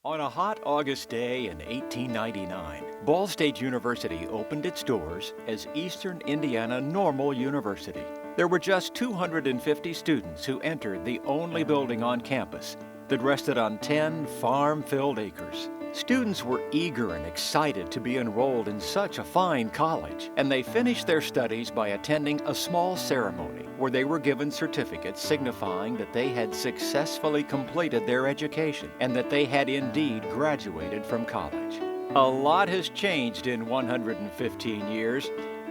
On a hot August day in 1899, Ball State University opened its doors as Eastern Indiana Normal University. There were just 250 students who entered the only building on campus that rested on 10 farm-filled acres. Students were eager and excited to be enrolled in such a fine college, and they finished their studies by attending a small ceremony where they were given certificates signifying that they had successfully completed their education and that they had indeed graduated from college. A lot has changed in 115 years.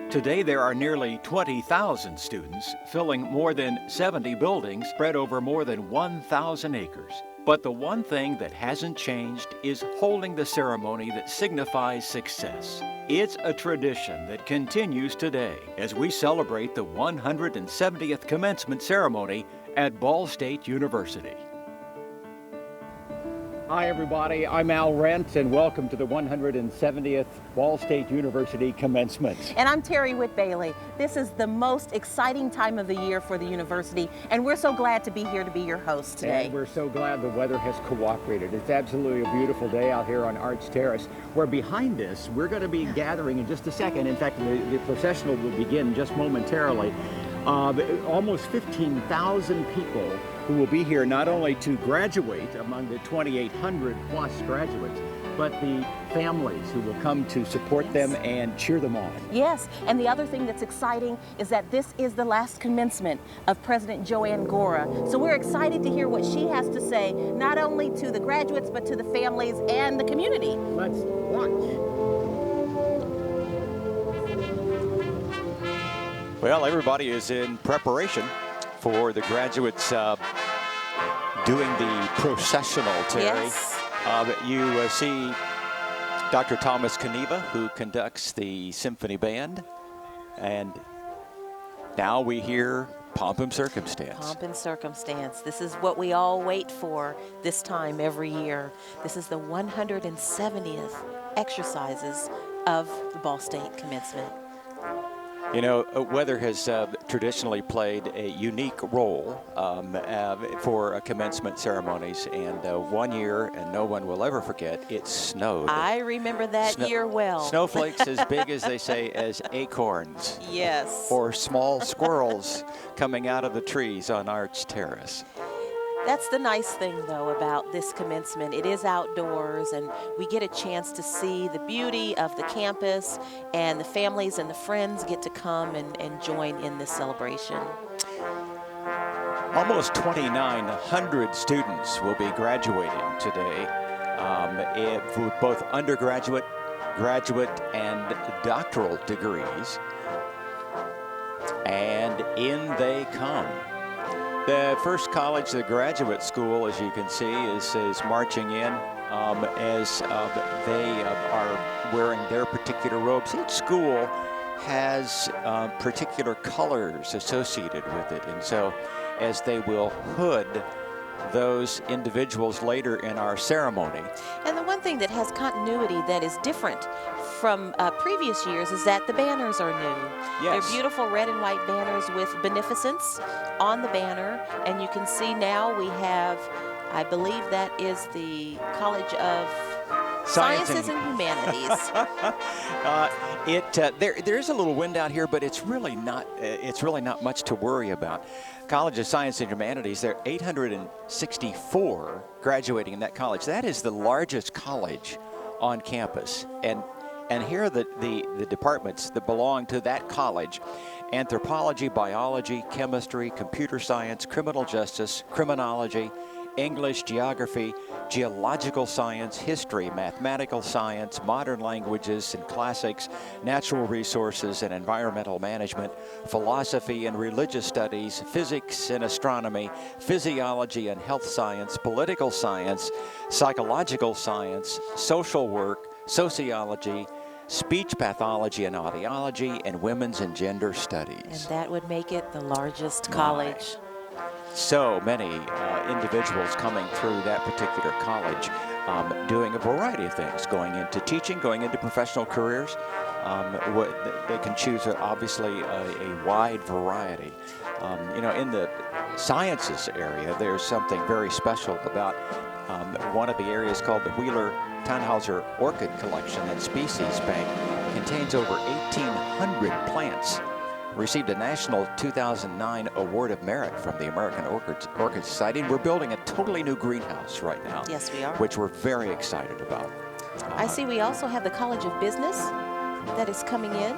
Today there are nearly 20,000 students filling more than 70 buildings spread over more than 1,000 acres. But the one thing that hasn't changed is holding the ceremony that signifies success. It's a tradition that continues today as we celebrate the 170th commencement ceremony at Ball State University. Hi everybody, I'm Al Rent and welcome to the 170th Ball State University Commencement. And I'm Terry Whitt Bailey. This is the most exciting time of the year for the university, and we're so glad to be here to be your host today. And we're so glad the weather has cooperated. It's absolutely a beautiful day out here on Arch Terrace, where behind us we're going to be gathering in just a second. In fact, the processional will begin just momentarily. Almost 15,000 people who will be here not only to graduate among the 2,800 plus graduates, but the families who will come to support them and cheer them on. Yes, and the other thing that's exciting is that this is the last commencement of President Joanne Gora. So we're excited to hear what she has to say, not only to the graduates, but to the families and the community. Let's watch. Well, everybody is in preparation for the graduates doing the processional, Terry. Yes. You see Dr. Thomas Kaniva, who conducts the symphony band, and now we hear Pomp and Circumstance. Pomp and Circumstance. This is what we all wait for this time every year. This is the 170th exercises of the Ball State Commencement. You know, weather has traditionally played a unique role for commencement ceremonies, and one year, and no one will ever forget, it snowed. I remember that year well. Snowflakes as big as they say as acorns. Yes. Or small squirrels coming out of the trees on Arch Terrace. That's the nice thing, though, about this commencement. It is outdoors, and we get a chance to see the beauty of the campus, and the families and the friends get to come and join in this celebration. Almost 2,900 students will be graduating today, with both undergraduate, graduate, and doctoral degrees. And in they come. The first college, the graduate school, as you can see, is marching in as they are wearing their particular robes. Each school has particular colors associated with it, and so as they will hood those individuals later in our ceremony. And the one thing that has continuity that is different from previous years is that the banners are new. Yes. They're beautiful red and white banners with beneficence on the banner, and you can see now we have, I believe that is the College of Sciences and Humanities. There's a little wind out here, but it's really not much to worry about. College of Science and Humanities, there are 864 graduating in that college. That is the largest college on campus, and here are the departments that belong to that college: anthropology, biology, chemistry, computer science, criminal justice, criminology, English, geography, geological science, history, mathematical science, modern languages and classics, natural resources and environmental management, philosophy and religious studies, physics and astronomy, physiology and health science, political science, psychological science, social work, sociology, speech pathology and audiology, and women's and gender studies. And that would make it the largest college. So many individuals coming through that particular college, doing a variety of things, going into teaching, going into professional careers. They can choose, obviously, a wide variety. You know, in the sciences area, there's something very special about One of the areas called the Wheeler-Tannhauser Orchid Collection and Species Bank contains over 1,800 plants. Received a national 2009 Award of Merit from the American Orchid Society. And we're building a totally new greenhouse right now. Yes, we are. Which we're very excited about. I see we also have the College of Business that is coming in.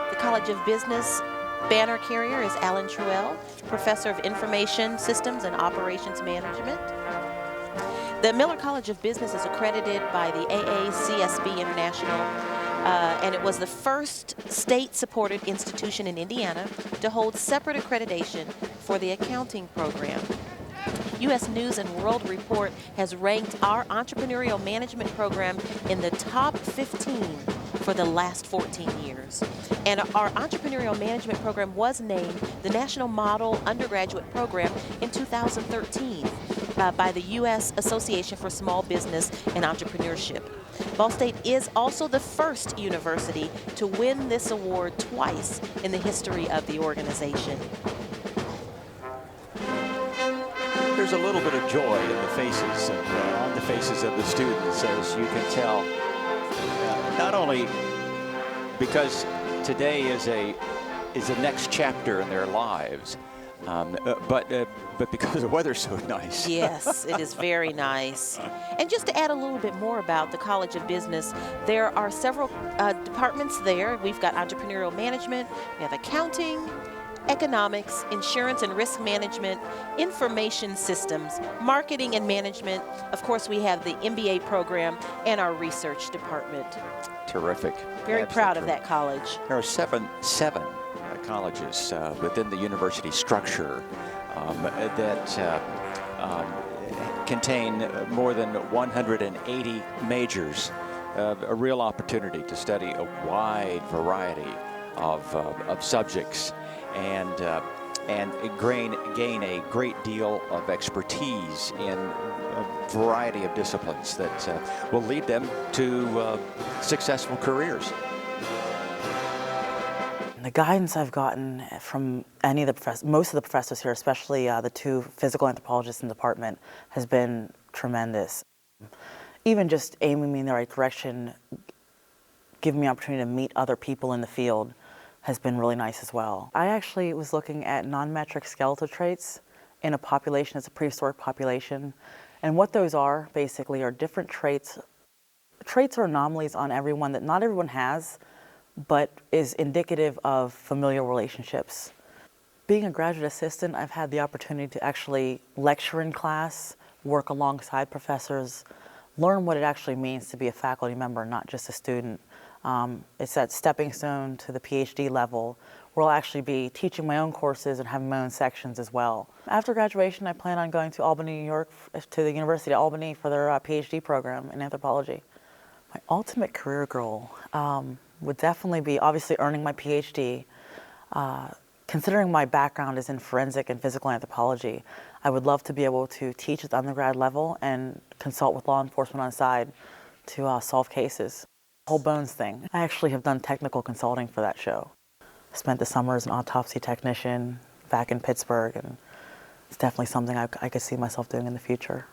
The College of Business banner carrier is Alan Truell, Professor of Information Systems and Operations Management. The Miller College of Business is accredited by the AACSB International, and it was the first state-supported institution in Indiana to hold separate accreditation for the accounting program. U.S. News and World Report has ranked our entrepreneurial management program in the top 15 for the last 14 years. And our entrepreneurial management program was named the National Model Undergraduate Program in 2013 by the U.S. Association for Small Business and Entrepreneurship. Ball State is also the first university to win this award twice in the history of the organization. There's a little bit of joy in the faces on the faces of the students, as you can tell. Not only because today is a next chapter in their lives, but because the weather's so nice. Yes, it is very nice. And just to add a little bit more about the College of Business, there are several departments there. We've got entrepreneurial management, we have accounting, economics, insurance and risk management, information systems, marketing and management. Of course, we have the MBA program and our research department. Terrific. Very Absolutely proud of terrific. that college. There are seven colleges within the university structure that contain more than 180 majors. A real opportunity to study a wide variety of subjects and gain a great deal of expertise in a variety of disciplines that will lead them to successful careers. The guidance I've gotten from most of the professors here, especially the two physical anthropologists in the department, has been tremendous. Even just aiming me in the right direction, giving me opportunity to meet other people in the field has been really nice as well. I actually was looking at non-metric skeletal traits in a population, it's a prehistoric population, and what those are basically are different traits. Traits or anomalies on everyone that not everyone has, but is indicative of familial relationships. Being a graduate assistant, I've had the opportunity to actually lecture in class, work alongside professors, learn what it actually means to be a faculty member, not just a student. It's that stepping stone to the PhD level, where I'll actually be teaching my own courses and having my own sections as well. After graduation, I plan on going to Albany, New York, to the University of Albany for their PhD program in anthropology. My ultimate career goal would definitely be obviously earning my PhD. Considering my background is in forensic and physical anthropology, I would love to be able to teach at the undergrad level and consult with law enforcement on the side to solve cases. The whole bones thing. I actually have done technical consulting for that show. I spent the summer as an autopsy technician back in Pittsburgh, and it's definitely something I could see myself doing in the future.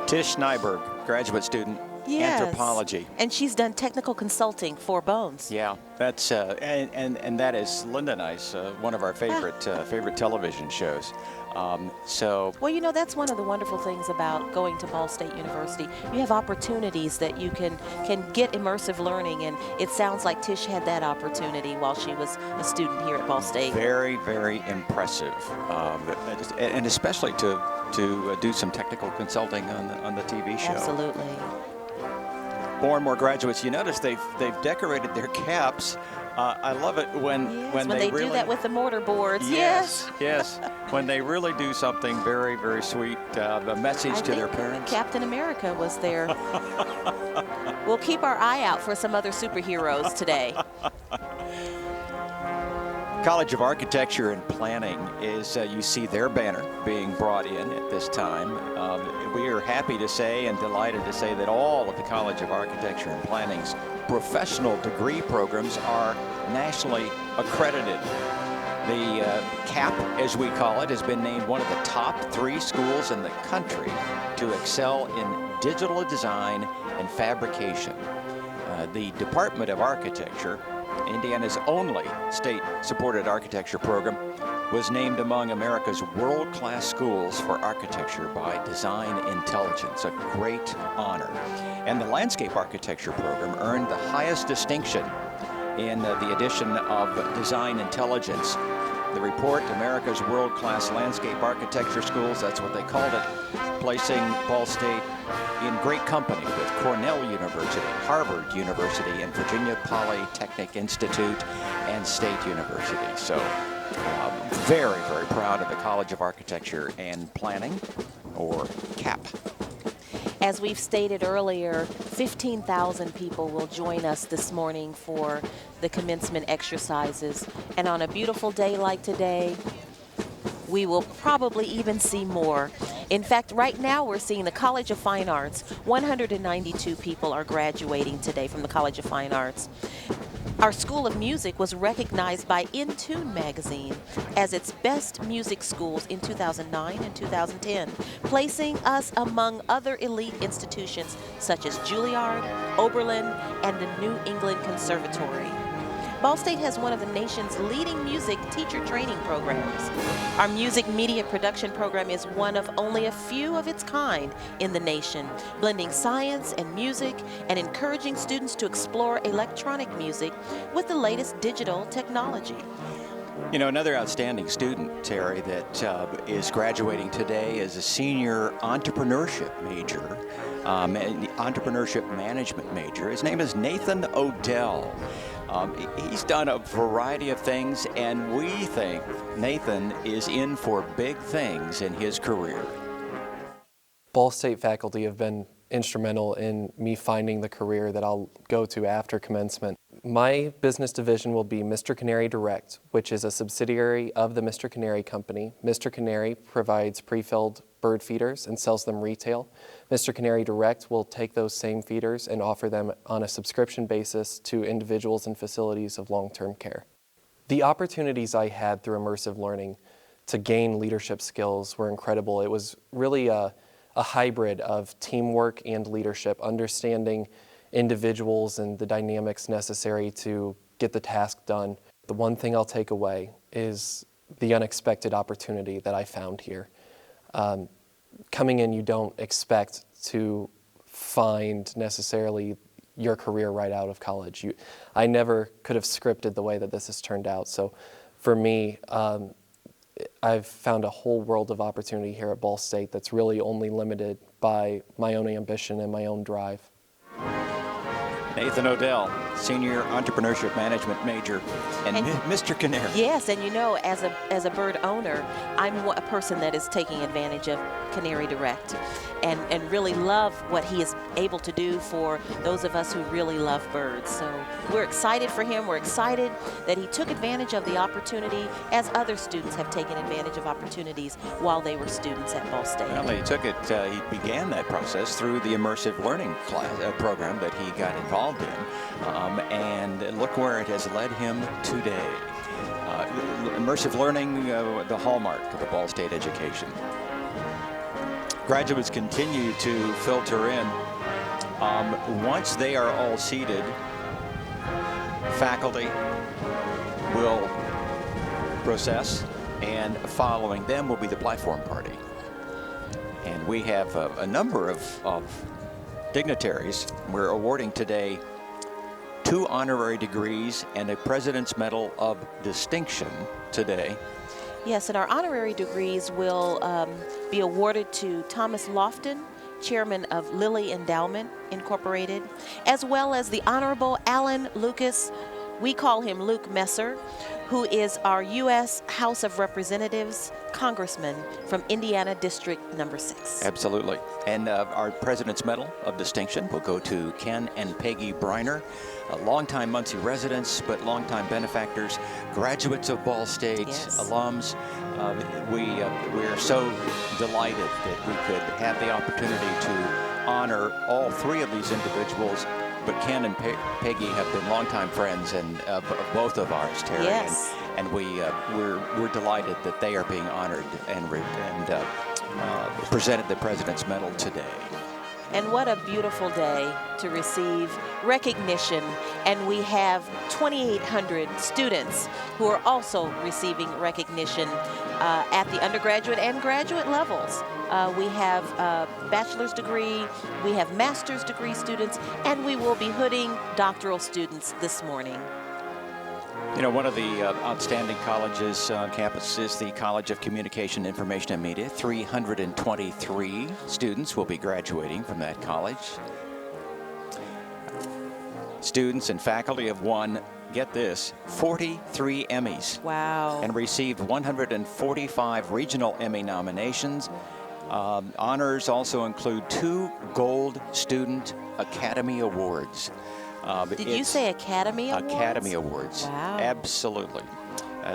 Tish Nyberg, graduate student, Yes. anthropology. And she's done technical consulting for Bones. Yeah, that's and that is Linda and I's one of our favorite favorite television shows. Well, you know, that's one of the wonderful things about going to Ball State University. You have opportunities that you can get immersive learning, and it sounds like Tish had that opportunity while she was a student here at Ball State. Very, very impressive, and especially to do some technical consulting on the TV show. Absolutely. More and more graduates. You notice they've decorated their caps. I love it when they really do that with the mortar boards. Yes. When they really do something very, very sweet, a message to their parents. Captain America was there. We'll keep our eye out for some other superheroes today. College of Architecture and Planning is, you see their banner being brought in at this time. We are happy to say and delighted to say that all of the College of Architecture and Planning's professional degree programs are nationally accredited. The CAP, as we call it, has been named one of the top 3 schools in the country to excel in digital design and fabrication. The Department of Architecture, Indiana's only state-supported architecture program, was named among America's world-class schools for architecture by Design Intelligence, a great honor. And the landscape architecture program earned the highest distinction in the edition of Design Intelligence. The report, America's World-Class Landscape Architecture Schools, that's what they called it, placing Ball State in great company with Cornell University, Harvard University, and Virginia Polytechnic Institute and State University. So very, very proud of the College of Architecture and Planning, or CAP. As we've stated earlier, 15,000 people will join us this morning for the commencement exercises. And on a beautiful day like today, we will probably even see more. In fact, right now we're seeing the College of Fine Arts. 192 people are graduating today from the College of Fine Arts. Our School of Music was recognized by In Tune magazine as its best music schools in 2009 and 2010, placing us among other elite institutions such as Juilliard, Oberlin, and the New England Conservatory. Ball State has one of the nation's leading music teacher training programs. Our music media production program is one of only a few of its kind in the nation, blending science and music and encouraging students to explore electronic music with the latest digital technology. You know, another outstanding student, Terry, that is graduating today is a senior entrepreneurship major, entrepreneurship management major. His name is Nathan Odell. He's done a variety of things, and we think Nathan is in for big things in his career. Ball State faculty have been instrumental in me finding the career that I'll go to after commencement. My business division will be Mr. Canary Direct, which is a subsidiary of the Mr. Canary Company. Mr. Canary provides pre-filled bird feeders and sells them retail. Mr. Canary Direct will take those same feeders and offer them on a subscription basis to individuals and facilities of long-term care. The opportunities I had through immersive learning to gain leadership skills were incredible. It was really a hybrid of teamwork and leadership, understanding individuals and the dynamics necessary to get the task done. The one thing I'll take away is the unexpected opportunity that I found here. Coming in, you don't expect to find necessarily your career right out of college. I never could have scripted the way that this has turned out. So for me, I've found a whole world of opportunity here at Ball State that's really only limited by my own ambition and my own drive. Nathan Odell, senior entrepreneurship management major, and Mr. Canary. Yes, and you know, as a bird owner, I'm a person that is taking advantage of Canary Direct and really love what he is able to do for those of us who really love birds. So we're excited for him. We're excited that he took advantage of the opportunity, as other students have taken advantage of opportunities while they were students at Ball State. Well, he took it, he began that process through the immersive learning program that he got involved in, and look where it has led him today. Immersive learning, the hallmark of a Ball State education. Graduates continue to filter in. Once they are all seated, faculty will process, and following them will be the platform party. And we have a number of dignitaries. We're awarding today 2 honorary degrees and a President's Medal of Distinction today. Yes, and our honorary degrees will be awarded to Thomas Lofton, chairman of Lilly Endowment Incorporated, as well as the Honorable Alan Lucas, we call him Luke Messer, who is our U.S. House of Representatives congressman from Indiana District number 6. Absolutely. And our President's Medal of Distinction will go to Ken and Peggy Briner, longtime Muncie residents, but longtime benefactors, graduates of Ball State, yes, alums. We're so delighted that we could have the opportunity to honor all 3 of these individuals. But Ken and Peggy have been longtime friends and both of ours, Terry. Yes. and we're delighted that they are being honored and presented the President's Medal today. And what a beautiful day to receive recognition. And we have 2,800 students who are also receiving recognition at the undergraduate and graduate levels. We have a bachelor's degree, we have master's degree students, and we will be hooding doctoral students this morning. You know, one of the outstanding colleges on campus is the College of Communication, Information, and Media. 323 students will be graduating from that college. Students and faculty have won, get this, 43 Emmys. Wow. And received 145 regional Emmy nominations. Honors also include 2 Gold Student Academy Awards. Did you say Academy Awards? Academy Awards. Wow. Absolutely.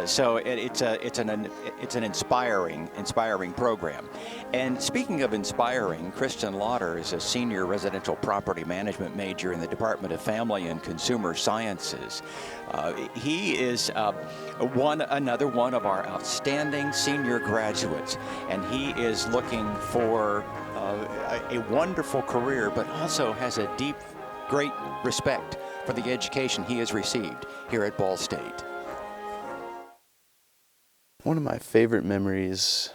So it's an inspiring program. And speaking of inspiring, Christian Lauder is a senior residential property management major in the Department of Family and Consumer Sciences. He is another one of our outstanding senior graduates, and he is looking for a wonderful career, but also has a great respect for the education he has received here at Ball State. One of my favorite memories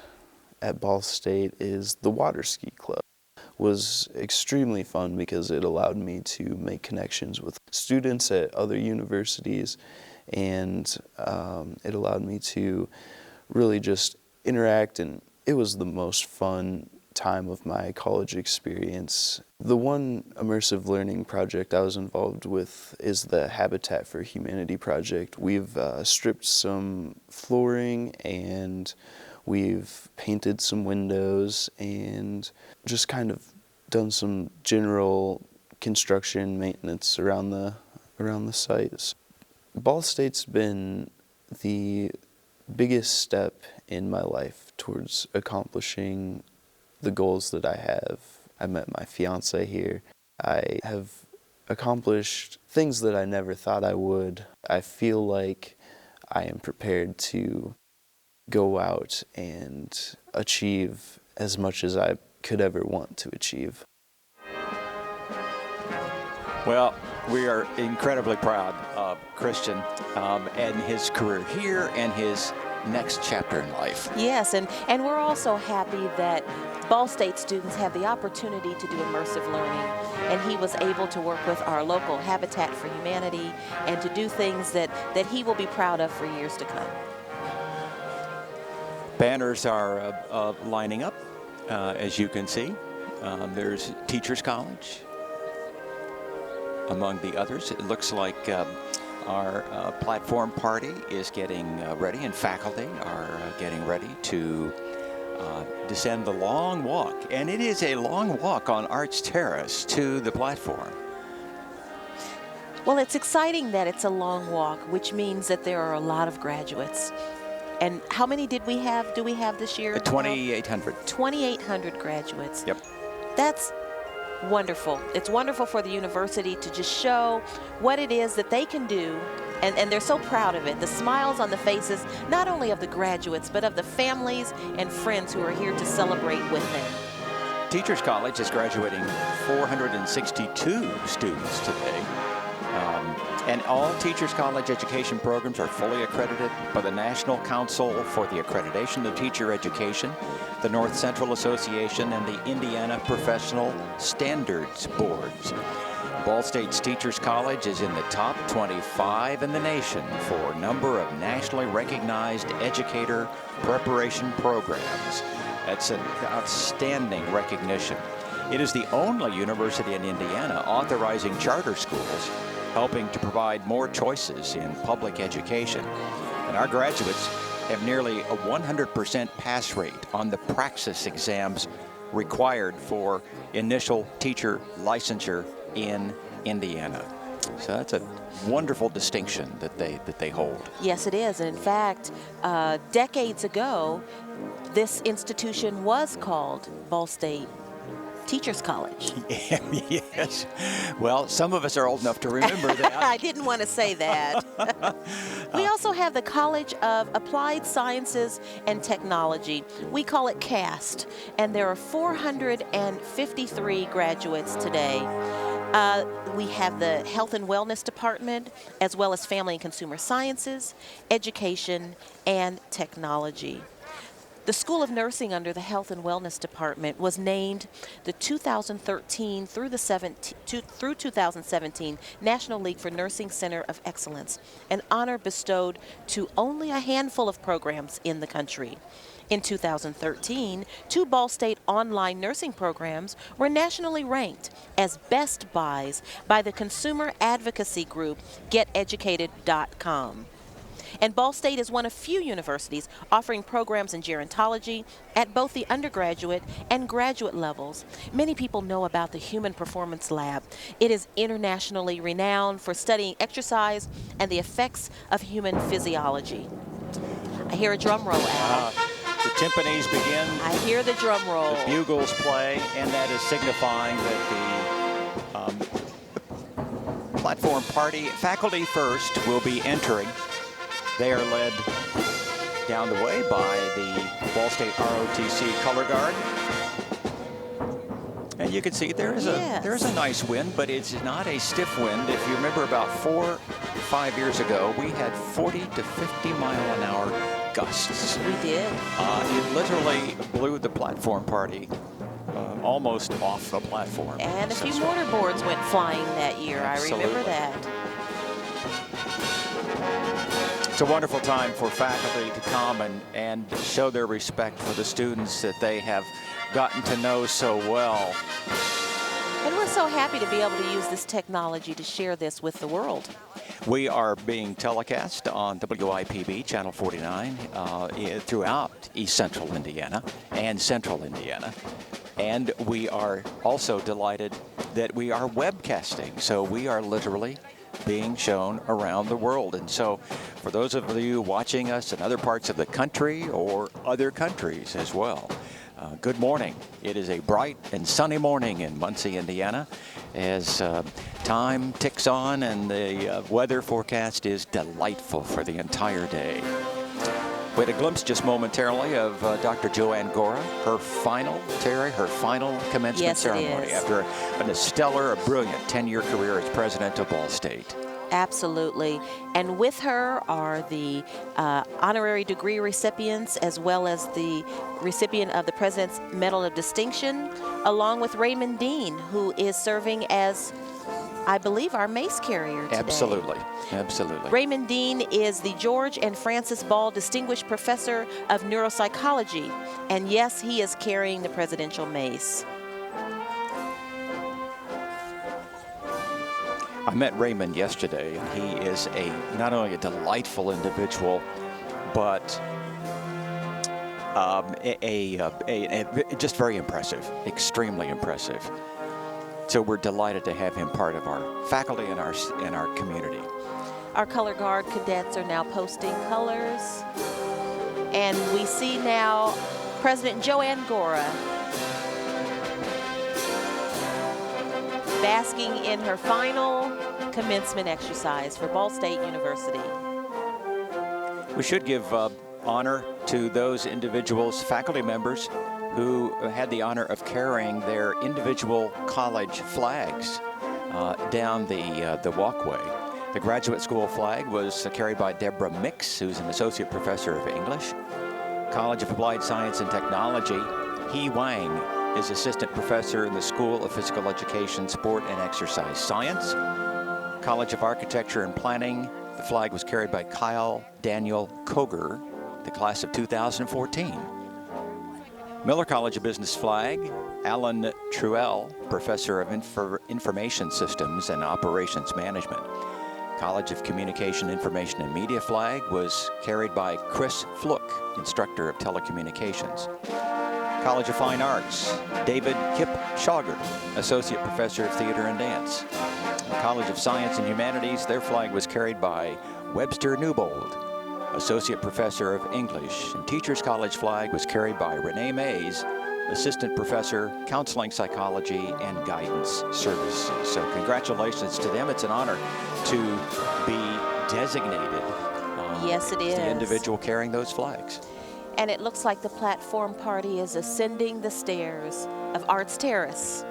at Ball State is the water ski club. It was extremely fun because it allowed me to make connections with students at other universities, and it allowed me to really just interact, and it was the most fun time of my college experience. The one immersive learning project I was involved with is the Habitat for Humanity project. We've stripped some flooring and we've painted some windows and just kind of done some general construction maintenance around the sites. Ball State's been the biggest step in my life towards accomplishing the goals that I have. I met my fiance here. I have accomplished things that I never thought I would. I feel like I am prepared to go out and achieve as much as I could ever want to achieve. Well, we are incredibly proud of Christian and his career here and his next chapter in life. Yes, and we're also happy that Ball State students have the opportunity to do immersive learning, and he was able to work with our local Habitat for Humanity and to do things that he will be proud of for years to come. Banners are lining up, as you can see. There's Teachers College among the others. It looks like our platform party is getting ready, and faculty are getting ready to descend the long walk. And it is a long walk on Arts Terrace to the platform. Well, it's exciting that it's a long walk, which means that there are a lot of graduates. And how many do we have this year? 2,800. 2,800 graduates. Yep. That's wonderful. It's wonderful for the university to just show what it is that they can do, and they're so proud of it. The smiles on the faces, not only of the graduates, but of the families and friends who are here to celebrate with them. Teachers College is graduating 462 students today. And all Teachers College education programs are fully accredited by the National Council for the Accreditation of Teacher Education, the North Central Association, and the Indiana Professional Standards Boards. Ball State's Teachers College is in the top 25 in the nation for number of nationally recognized educator preparation programs. That's an outstanding recognition. It is the only university in Indiana authorizing charter schools, helping to provide more choices in public education. And our graduates have nearly a 100% pass rate on the praxis exams required for initial teacher licensure in Indiana. So that's a wonderful distinction that they hold. Yes, it is. And in fact, decades ago, this institution was called Ball State Teachers College. Yes. Well, some of us are old enough to remember that. I didn't want to say that. We also have the College of Applied Sciences and Technology. We call it CAST, and there are 453 graduates today. We have the Health and Wellness Department, as well as Family and Consumer Sciences, Education, and Technology. The School of Nursing under the Health and Wellness Department was named the 2013 through 2017 National League for Nursing Center of Excellence, an honor bestowed to only a handful of programs in the country. In 2013, 2 Ball State online nursing programs were nationally ranked as best buys by the consumer advocacy group GetEducated.com. And Ball State is one of few universities offering programs in gerontology at both the undergraduate and graduate levels. Many people know about the Human Performance Lab. It is internationally renowned for studying exercise and the effects of human physiology. I hear a drum roll, Al. The timpanis begin. I hear the drum roll. The bugles play, and that is signifying that the platform party, faculty first, will be entering. They are led down the way by the Ball State ROTC color guard. And you can see there's a nice wind, but it's not a stiff wind. If you remember about 4 or 5 years ago, we had 40 to 50 mile an hour gusts. We did. It literally blew the platform party almost off the platform. And a few mortarboards went flying that year. Absolutely. I remember that. It's a wonderful time for faculty to come and show their respect for the students that they have gotten to know so well. And we're so happy to be able to use this technology to share this with the world. We are being telecast on WIPB Channel 49 throughout East Central Indiana and Central Indiana. And we are also delighted that we are webcasting. So we are literally being shown around the world. And so for those of you watching us in other parts of the country or other countries as well, good morning. It is a bright and sunny morning in Muncie, Indiana, as time ticks on and the weather forecast is delightful for the entire day. We had a glimpse just momentarily of Dr. Joanne Gora, her final commencement ceremony after a stellar, a brilliant 10-year career as president of Ball State. Absolutely. And with her are the honorary degree recipients, as well as the recipient of the President's Medal of Distinction, along with Raymond Dean, who is serving as, I believe, our mace carrier today. Absolutely. Absolutely. Raymond Dean is the George and Francis Ball Distinguished Professor of Neuropsychology. And yes, he is carrying the presidential mace. I met Raymond yesterday, and he is not only a delightful individual, but just very impressive, extremely impressive. So we're delighted to have him part of our faculty and our community. Our color guard cadets are now posting colors, and we see now President Joanne Gora basking in her final commencement exercise for Ball State University. We should give honor to those individuals, faculty members, who had the honor of carrying their individual college flags down the walkway. The graduate school flag was carried by Deborah Mix, who's an associate professor of English. College of Applied Science and Technology, He Wang is assistant professor in the School of Physical Education, Sport, and Exercise Science. College of Architecture and Planning, the flag was carried by Kyle Daniel Koger, the class of 2014. Miller College of Business flag, Alan Truell, professor of Information Systems and Operations Management. College of Communication, Information, and Media flag was carried by Chris Fluke, instructor of telecommunications. College of Fine Arts, David Kip Schauger, associate professor of theater and dance. The College of Science and Humanities, their flag was carried by Webster Newbold, associate professor of English. And Teachers College flag was carried by Renee Mays, assistant professor, counseling psychology, and guidance services. So congratulations to them. It's an honor to be designated Yes, it as the is. individual carrying those flags. And it looks like the platform party is ascending the stairs of Arts Terrace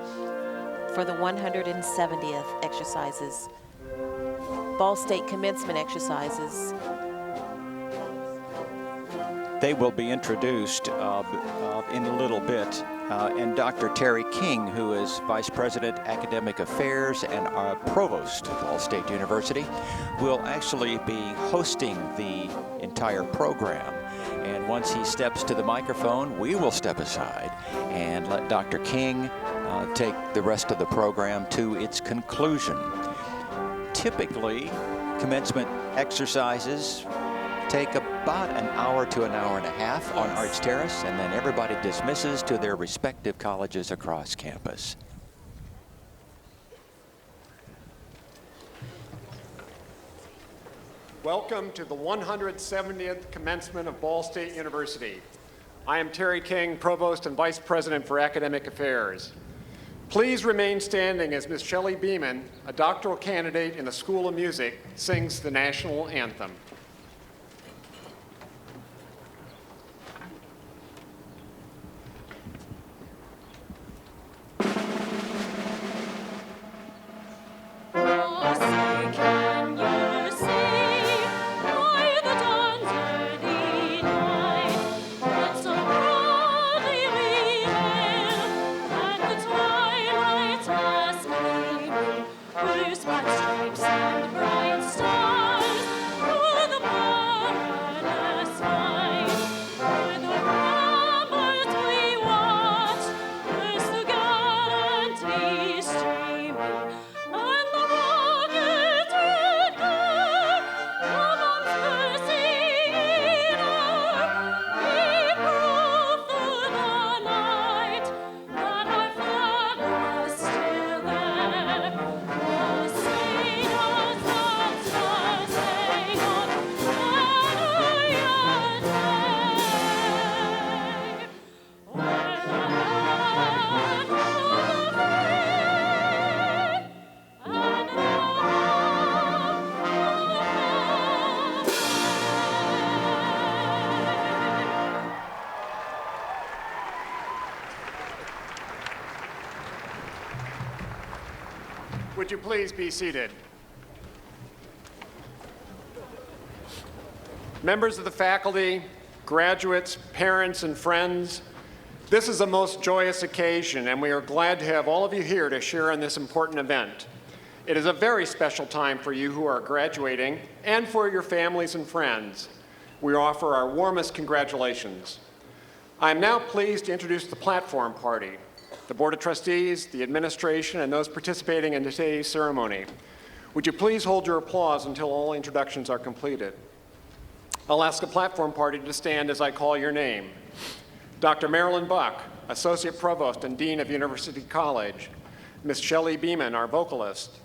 for the 170th exercises, Ball State commencement exercises. They will be introduced in a little bit. And Dr. Terry King, who is Vice President, Academic Affairs and Provost of Ball State University, will actually be hosting the entire program. And once he steps to the microphone, we will step aside and let Dr. King take the rest of the program to its conclusion. Typically, commencement exercises take about an hour to an hour and a half on Arts Terrace, and then everybody dismisses to their respective colleges across campus. Welcome to the 170th commencement of Ball State University. I am Terry King, Provost and Vice President for Academic Affairs. Please remain standing as Ms. Shelley Beeman, a doctoral candidate in the School of Music, sings the national anthem. Would you please be seated? Members of the faculty, graduates, parents, and friends, this is a most joyous occasion, and we are glad to have all of you here to share in this important event. It is a very special time for you who are graduating and for your families and friends. We offer our warmest congratulations. I am now pleased to introduce the platform party, the Board of Trustees, the administration, and those participating in today's ceremony. Would you please hold your applause until all introductions are completed? I'll ask the platform party to stand as I call your name. Dr. Marilyn Buck, Associate Provost and Dean of University College. Ms. Shelley Beeman, our vocalist.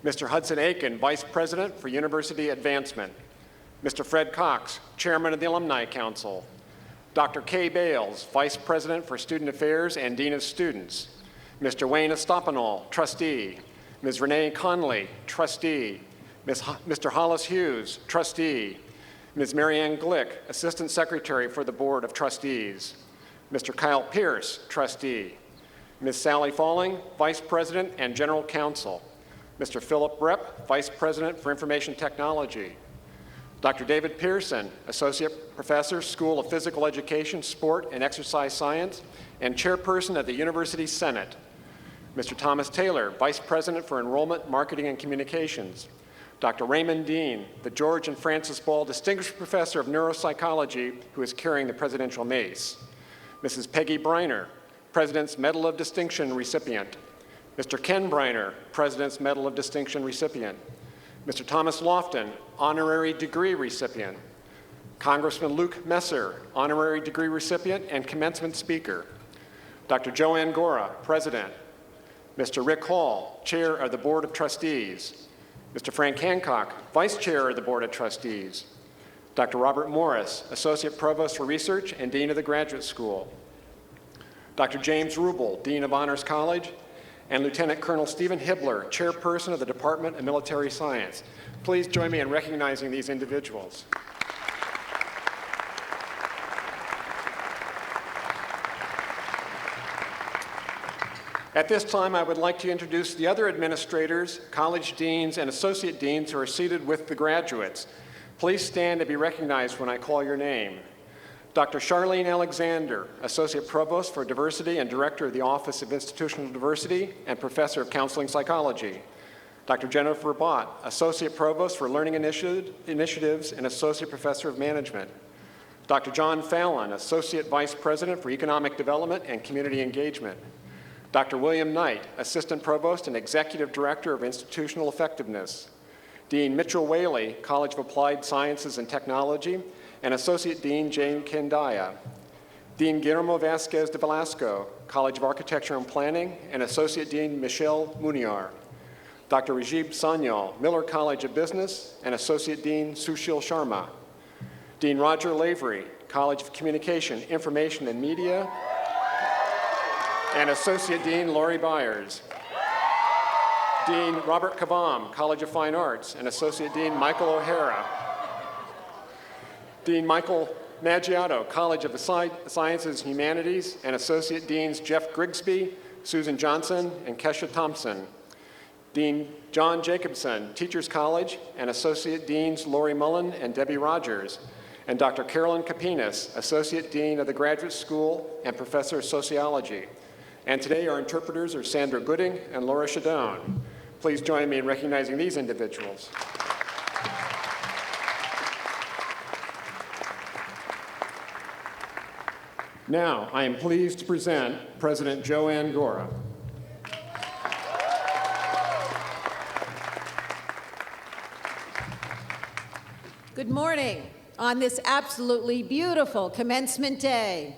Mr. Hudson Aiken, Vice President for University Advancement. Mr. Fred Cox, Chairman of the Alumni Council. Dr. Kay Bales, Vice President for Student Affairs and Dean of Students. Mr. Wayne Estopanol, Trustee. Ms. Renee Conley, Trustee. Mr. Hollis Hughes, Trustee. Ms. Marianne Glick, Assistant Secretary for the Board of Trustees. Mr. Kyle Pierce, Trustee. Ms. Sally Falling, Vice President and General Counsel. Mr. Philip Brepp, Vice President for Information Technology. Dr. David Pearson, Associate Professor, School of Physical Education, Sport, and Exercise Science, and Chairperson of the University Senate. Mr. Thomas Taylor, Vice President for Enrollment, Marketing, and Communications. Dr. Raymond Dean, the George and Francis Ball Distinguished Professor of Neuropsychology, who is carrying the Presidential Mace. Mrs. Peggy Briner, President's Medal of Distinction recipient. Mr. Ken Briner, President's Medal of Distinction recipient. Mr. Thomas Lofton, honorary degree recipient. Congressman Luke Messer, honorary degree recipient and commencement speaker. Dr. Joanne Gora, President. Mr. Rick Hall, Chair of the Board of Trustees. Mr. Frank Hancock, Vice Chair of the Board of Trustees. Dr. Robert Morris, Associate Provost for Research and Dean of the Graduate School. Dr. James Rubel, Dean of Honors College, and Lieutenant Colonel Stephen Hibbler, Chairperson of the Department of Military Science. Please join me in recognizing these individuals. At this time, I would like to introduce the other administrators, college deans, and associate deans who are seated with the graduates. Please stand to be recognized when I call your name. Dr. Charlene Alexander, Associate Provost for Diversity and Director of the Office of Institutional Diversity and Professor of Counseling Psychology. Dr. Jennifer Bott, Associate Provost for Learning Initiatives and Associate Professor of Management. Dr. John Fallon, Associate Vice President for Economic Development and Community Engagement. Dr. William Knight, Assistant Provost and Executive Director of Institutional Effectiveness. Dean Mitchell Whaley, College of Applied Sciences and Technology, and Associate Dean Jane Kendaya. Dean Guillermo Vasquez de Velasco, College of Architecture and Planning, and Associate Dean Michelle Muniar. Dr. Rajib Sanyal, Miller College of Business, and Associate Dean Sushil Sharma. Dean Roger Lavery, College of Communication, Information, and Media, and Associate Dean Laurie Byers. Dean Robert Kavam, College of Fine Arts, and Associate Dean Michael O'Hara. Dean Michael Maggiato, College of the Sciences and Humanities, and Associate Deans Jeff Grigsby, Susan Johnson, and Kesha Thompson. Dean John Jacobson, Teachers College, and Associate Deans Lori Mullen and Debbie Rogers. And Dr. Carolyn Capinas, Associate Dean of the Graduate School and Professor of Sociology. And today our interpreters are Sandra Gooding and Laura Shadone. Please join me in recognizing these individuals. Now, I am pleased to present President Joanne Gora. Good morning on this absolutely beautiful commencement day.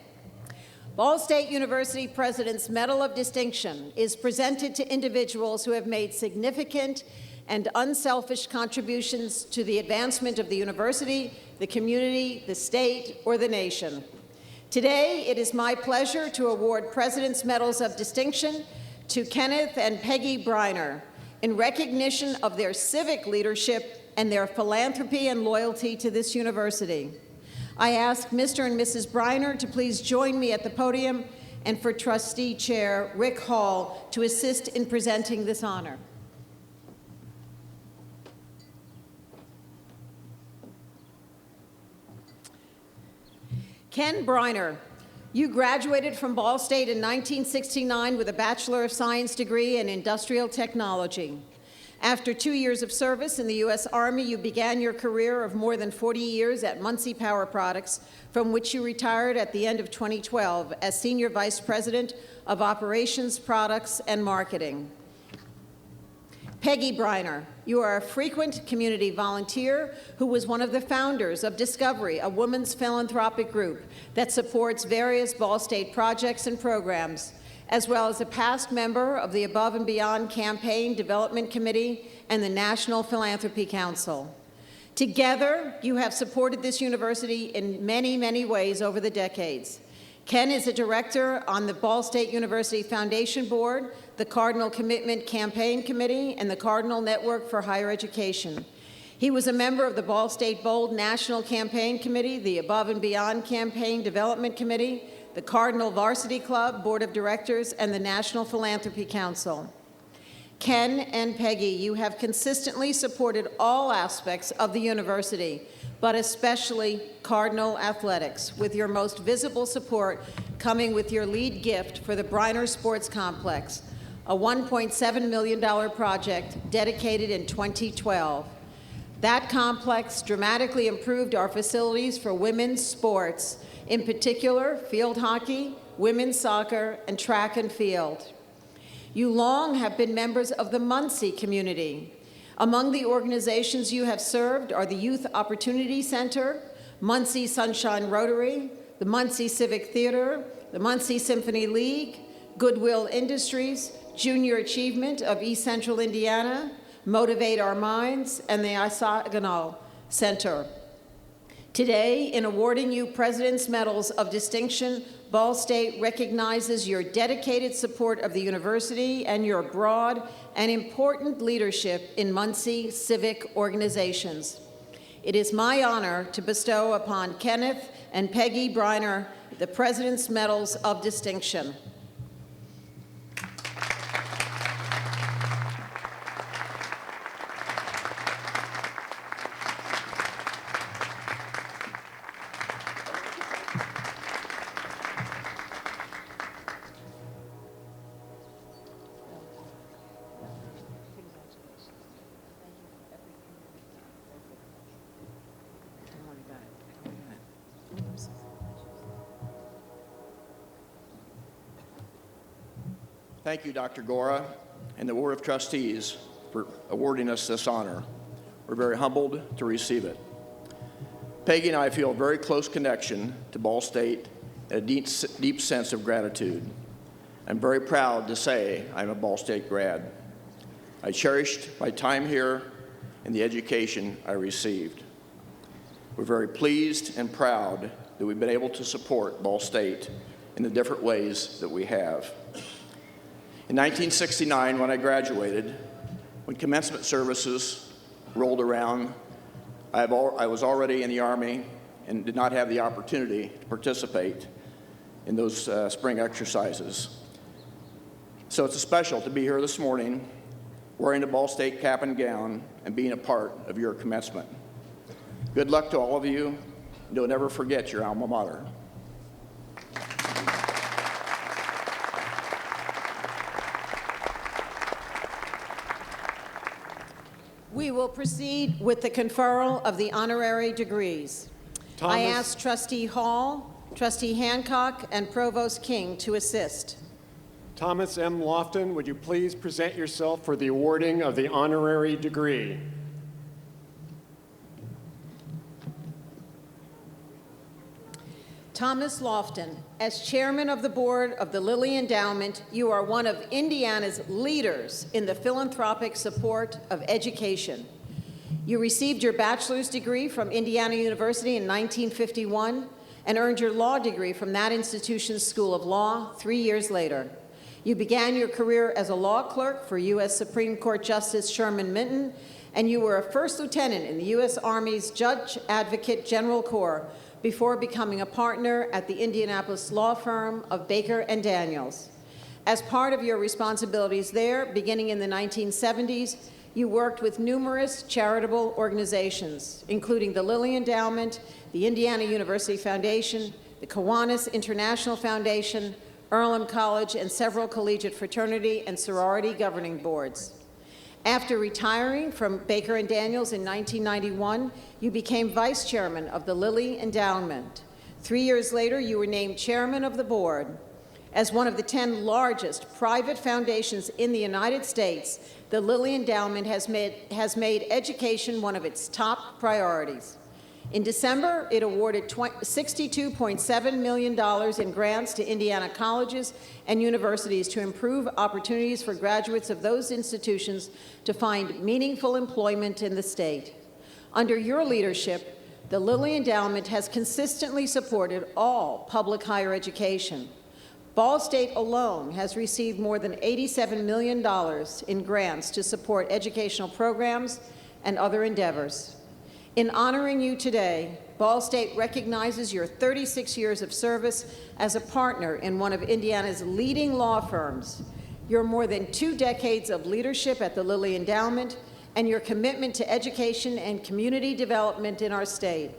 Ball State University President's Medal of Distinction is presented to individuals who have made significant and unselfish contributions to the advancement of the university, the community, the state, or the nation. Today, it is my pleasure to award President's Medals of Distinction to Kenneth and Peggy Briner in recognition of their civic leadership and their philanthropy and loyalty to this university. I ask Mr. and Mrs. Briner to please join me at the podium and for Trustee Chair Rick Hall to assist in presenting this honor. Ken Briner, you graduated from Ball State in 1969 with a Bachelor of Science degree in Industrial Technology. After 2 years of service in the U.S. Army, you began your career of more than 40 years at Muncie Power Products, from which you retired at the end of 2012 as Senior Vice President of Operations, Products, and Marketing. Peggy Briner, you are a frequent community volunteer who was one of the founders of Discovery, a women's philanthropic group that supports various Ball State projects and programs, as well as a past member of the Above and Beyond Campaign Development Committee and the National Philanthropy Council. Together, you have supported this university in many, many ways over the decades. Ken is a director on the Ball State University Foundation Board, the Cardinal Commitment Campaign Committee, and the Cardinal Network for Higher Education. He was a member of the Ball State Bold National Campaign Committee, the Above and Beyond Campaign Development Committee, the Cardinal Varsity Club Board of Directors, and the National Philanthropy Council. Ken and Peggy, you have consistently supported all aspects of the university, but especially Cardinal athletics, with your most visible support coming with your lead gift for the Briner Sports Complex, a $1.7 million project dedicated in 2012. That complex dramatically improved our facilities for women's sports, in particular, field hockey, women's soccer, and track and field. You long have been members of the Muncie community. Among the organizations you have served are the Youth Opportunity Center, Muncie Sunshine Rotary, the Muncie Civic Theater, the Muncie Symphony League, Goodwill Industries, Junior Achievement of East Central Indiana, Motivate Our Minds, and the Isaganal Center. Today, in awarding you President's Medals of Distinction, Ball State recognizes your dedicated support of the university and your broad and important leadership in Muncie civic organizations. It is my honor to bestow upon Kenneth and Peggy Briner the President's Medals of Distinction. Thank you, Dr. Gora, and the Board of Trustees for awarding us this honor. We're very humbled to receive it. Peggy and I feel a very close connection to Ball State and a deep sense of gratitude. I'm very proud to say I'm a Ball State grad. I cherished my time here and the education I received. We're very pleased and proud that we've been able to support Ball State in the different ways that we have. In 1969, when I graduated, when commencement services rolled around, I was already in the Army and did not have the opportunity to participate in those spring exercises. So it's special to be here this morning, wearing the Ball State cap and gown and being a part of your commencement. Good luck to all of you, and don't ever forget your alma mater. We will proceed with the conferral of the honorary degrees. I ask Trustee Hall, Trustee Hancock, and Provost King to assist. Thomas M. Lofton, would you please present yourself for the awarding of the honorary degree? Thomas Lofton, as chairman of the board of the Lilly Endowment, you are one of Indiana's leaders in the philanthropic support of education. You received your bachelor's degree from Indiana University in 1951 and earned your law degree from that institution's School of Law 3 years later. You began your career as a law clerk for U.S. Supreme Court Justice Sherman Minton, and you were a first lieutenant in the U.S. Army's Judge Advocate General Corps before becoming a partner at the Indianapolis law firm of Baker and Daniels. As part of your responsibilities there, beginning in the 1970s, you worked with numerous charitable organizations, including the Lilly Endowment, the Indiana University Foundation, the Kiwanis International Foundation, Earlham College, and several collegiate fraternity and sorority governing boards. After retiring from Baker and Daniels in 1991, you became vice chairman of the Lilly Endowment. 3 years later, you were named chairman of the board. As one of the 10 largest private foundations in the United States, the Lilly Endowment has made education one of its top priorities. In December, it awarded $62.7 million in grants to Indiana colleges and universities to improve opportunities for graduates of those institutions to find meaningful employment in the state. Under your leadership, the Lilly Endowment has consistently supported all public higher education. Ball State alone has received more than $87 million in grants to support educational programs and other endeavors. In honoring you today, Ball State recognizes your 36 years of service as a partner in one of Indiana's leading law firms, your more than 2 decades of leadership at the Lilly Endowment, and your commitment to education and community development in our state.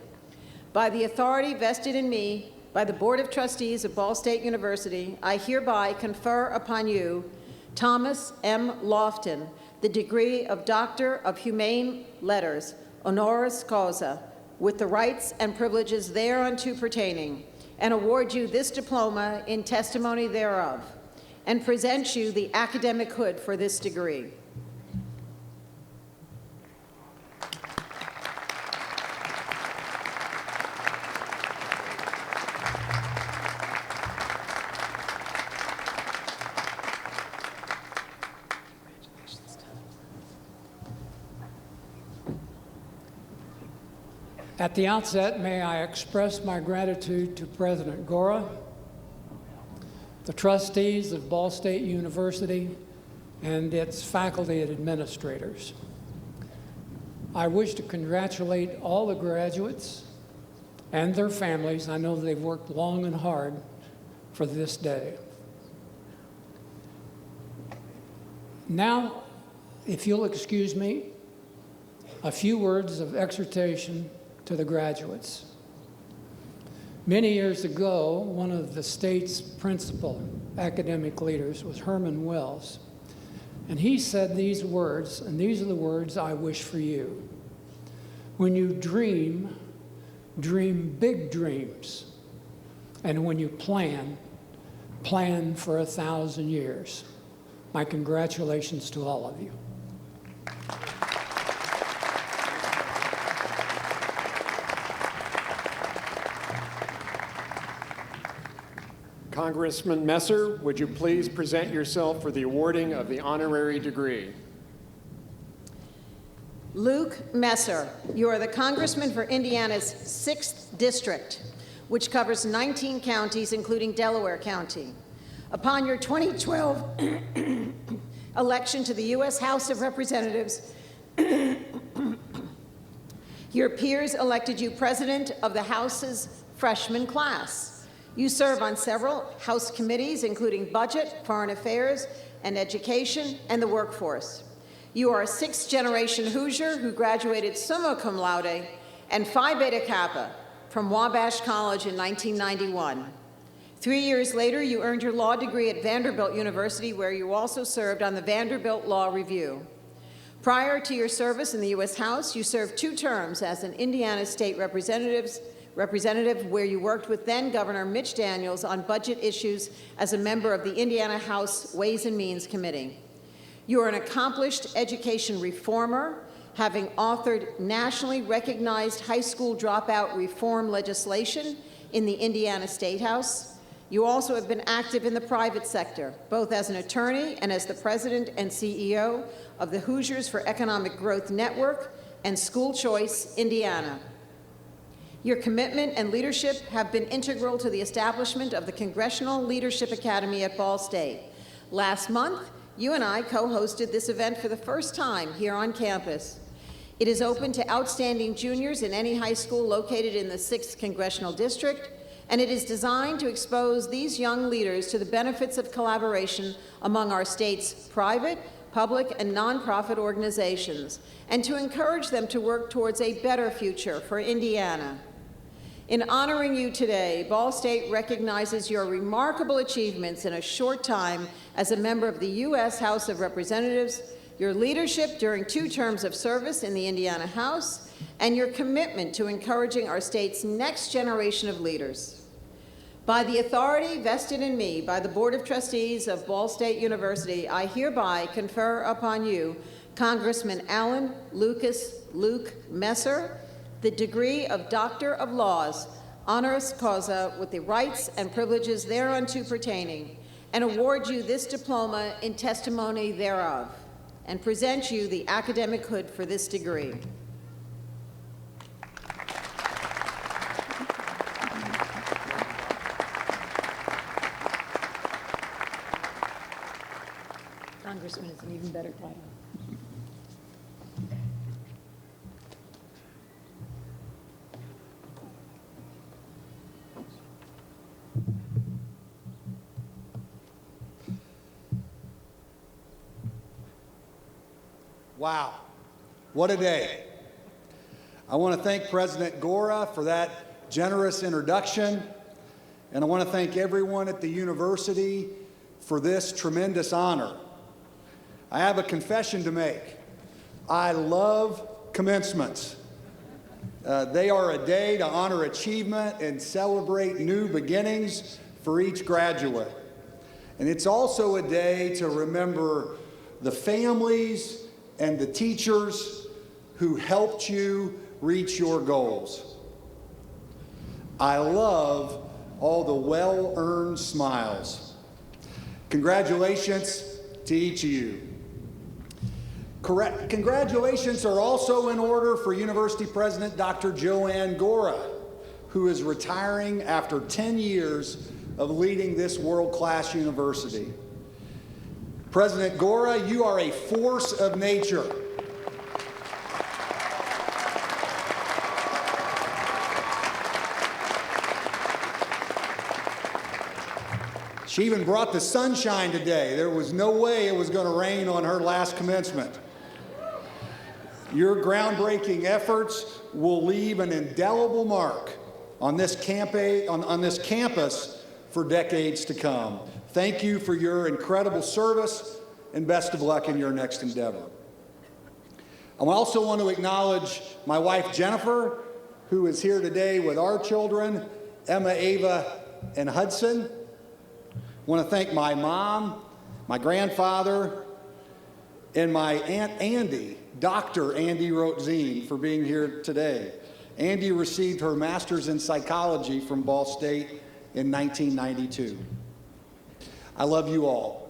By the authority vested in me by the Board of Trustees of Ball State University, I hereby confer upon you, Thomas M. Lofton, the degree of Doctor of Humane Letters, honoris causa, with the rights and privileges thereunto pertaining, and award you this diploma in testimony thereof, and present you the academic hood for this degree. At the outset, may I express my gratitude to President Gora, the trustees of Ball State University, and its faculty and administrators. I wish to congratulate all the graduates and their families. I know they've worked long and hard for this day. Now, if you'll excuse me, a few words of exhortation to the graduates. Many years ago, one of the state's principal academic leaders was Herman Wells. And he said these words, and these are the words I wish for you. When you dream, dream big dreams. And when you plan, plan for 1,000 years. My congratulations to all of you. Congressman Messer, would you please present yourself for the awarding of the honorary degree? Luke Messer, you are the Congressman for Indiana's 6th District, which covers 19 counties, including Delaware County. Upon your 2012 election to the U.S. House of Representatives, your peers elected you President of the House's freshman class. You serve on several House committees, including Budget, Foreign Affairs, and Education, and the Workforce. You are a 6th-generation Hoosier who graduated summa cum laude and Phi Beta Kappa from Wabash College in 1991. 3 years later, you earned your law degree at Vanderbilt University, where you also served on the Vanderbilt Law Review. Prior to your service in the U.S. House, you served 2 terms as an Indiana State Representative, where you worked with then-Governor Mitch Daniels on budget issues as a member of the Indiana House Ways and Means Committee. You are an accomplished education reformer, having authored nationally recognized high school dropout reform legislation in the Indiana State House. You also have been active in the private sector, both as an attorney and as the president and CEO of the Hoosiers for Economic Growth Network and School Choice Indiana. Your commitment and leadership have been integral to the establishment of the Congressional Leadership Academy at Ball State. Last month, you and I co-hosted this event for the first time here on campus. It is open to outstanding juniors in any high school located in the 6th Congressional District, and it is designed to expose these young leaders to the benefits of collaboration among our state's private, public, and nonprofit organizations, and to encourage them to work towards a better future for Indiana. In honoring you today, Ball State recognizes your remarkable achievements in a short time as a member of the U.S. House of Representatives, your leadership during 2 terms of service in the Indiana House, and your commitment to encouraging our state's next generation of leaders. By the authority vested in me by the Board of Trustees of Ball State University, I hereby confer upon you, Congressman Alan Luke Messer, the degree of Doctor of Laws, honoris causa, with the rights and privileges thereunto pertaining, and award you this diploma in testimony thereof, and present you the academic hood for this degree. Congressman is an even better title. Wow, what a day. I want to thank President Gora for that generous introduction, and I want to thank everyone at the university for this tremendous honor. I have a confession to make. I love commencements. They are a day to honor achievement and celebrate new beginnings for each graduate. And it's also a day to remember the families and the teachers who helped you reach your goals. I love all the well-earned smiles. Congratulations to each of you. Congratulations are also in order for University President Dr. Joanne Gora, who is retiring after 10 years of leading this world-class university. President Gora, you are a force of nature. She even brought the sunshine today. There was no way it was going to rain on her last commencement. Your groundbreaking efforts will leave an indelible mark on this campus for decades to come. Thank you for your incredible service, and best of luck in your next endeavor. I also want to acknowledge my wife, Jennifer, who is here today with our children, Emma, Ava, and Hudson. I want to thank my mom, my grandfather, and my Aunt Andy, Dr. Andy Rotzine, for being here today. Andy received her master's in psychology from Ball State in 1992. I love you all.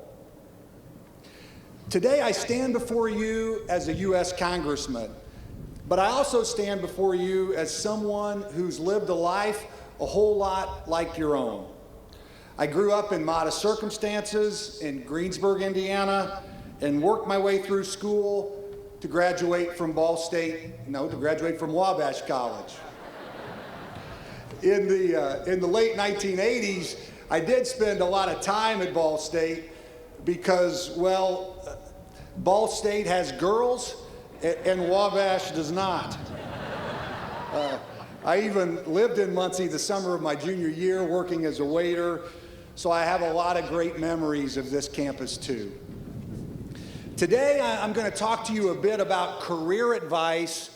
Today I stand before you as a U.S. Congressman, but I also stand before you as someone who's lived a life a whole lot like your own. I grew up in modest circumstances in Greensburg, Indiana, and worked my way through school to graduate from Wabash College. In the late 1980s, I did spend a lot of time at Ball State because, well, Ball State has girls and Wabash does not. I even lived in Muncie the summer of my junior year working as a waiter, so I have a lot of great memories of this campus too. Today, I'm going to talk to you a bit about career advice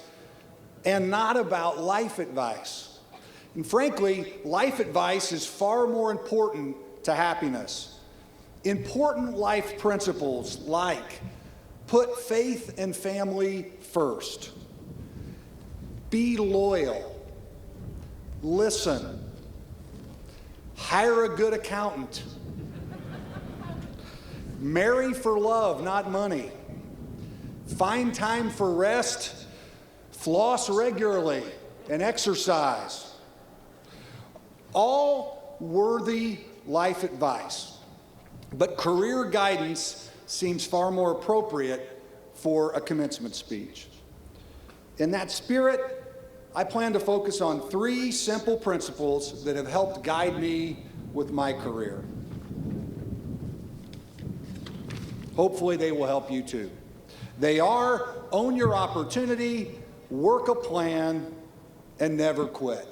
and not about life advice. And frankly, life advice is far more important to happiness. Important life principles like put faith and family first, be loyal, listen, hire a good accountant, marry for love, not money, find time for rest, floss regularly, and exercise. All worthy life advice, but career guidance seems far more appropriate for a commencement speech. In that spirit, I plan to focus on 3 simple principles that have helped guide me with my career. Hopefully they will help you too. They are: own your opportunity, work a plan, and never quit.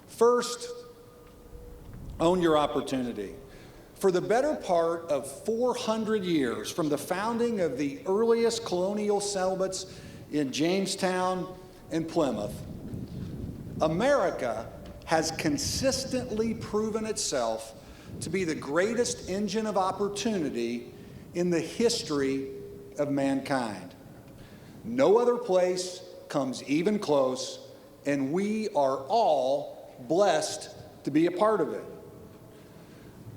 First, own your opportunity. For the better part of 400 years, from the founding of the earliest colonial settlements in Jamestown and Plymouth, America has consistently proven itself to be the greatest engine of opportunity in the history of mankind. No other place comes even close, and we are all blessed to be a part of it.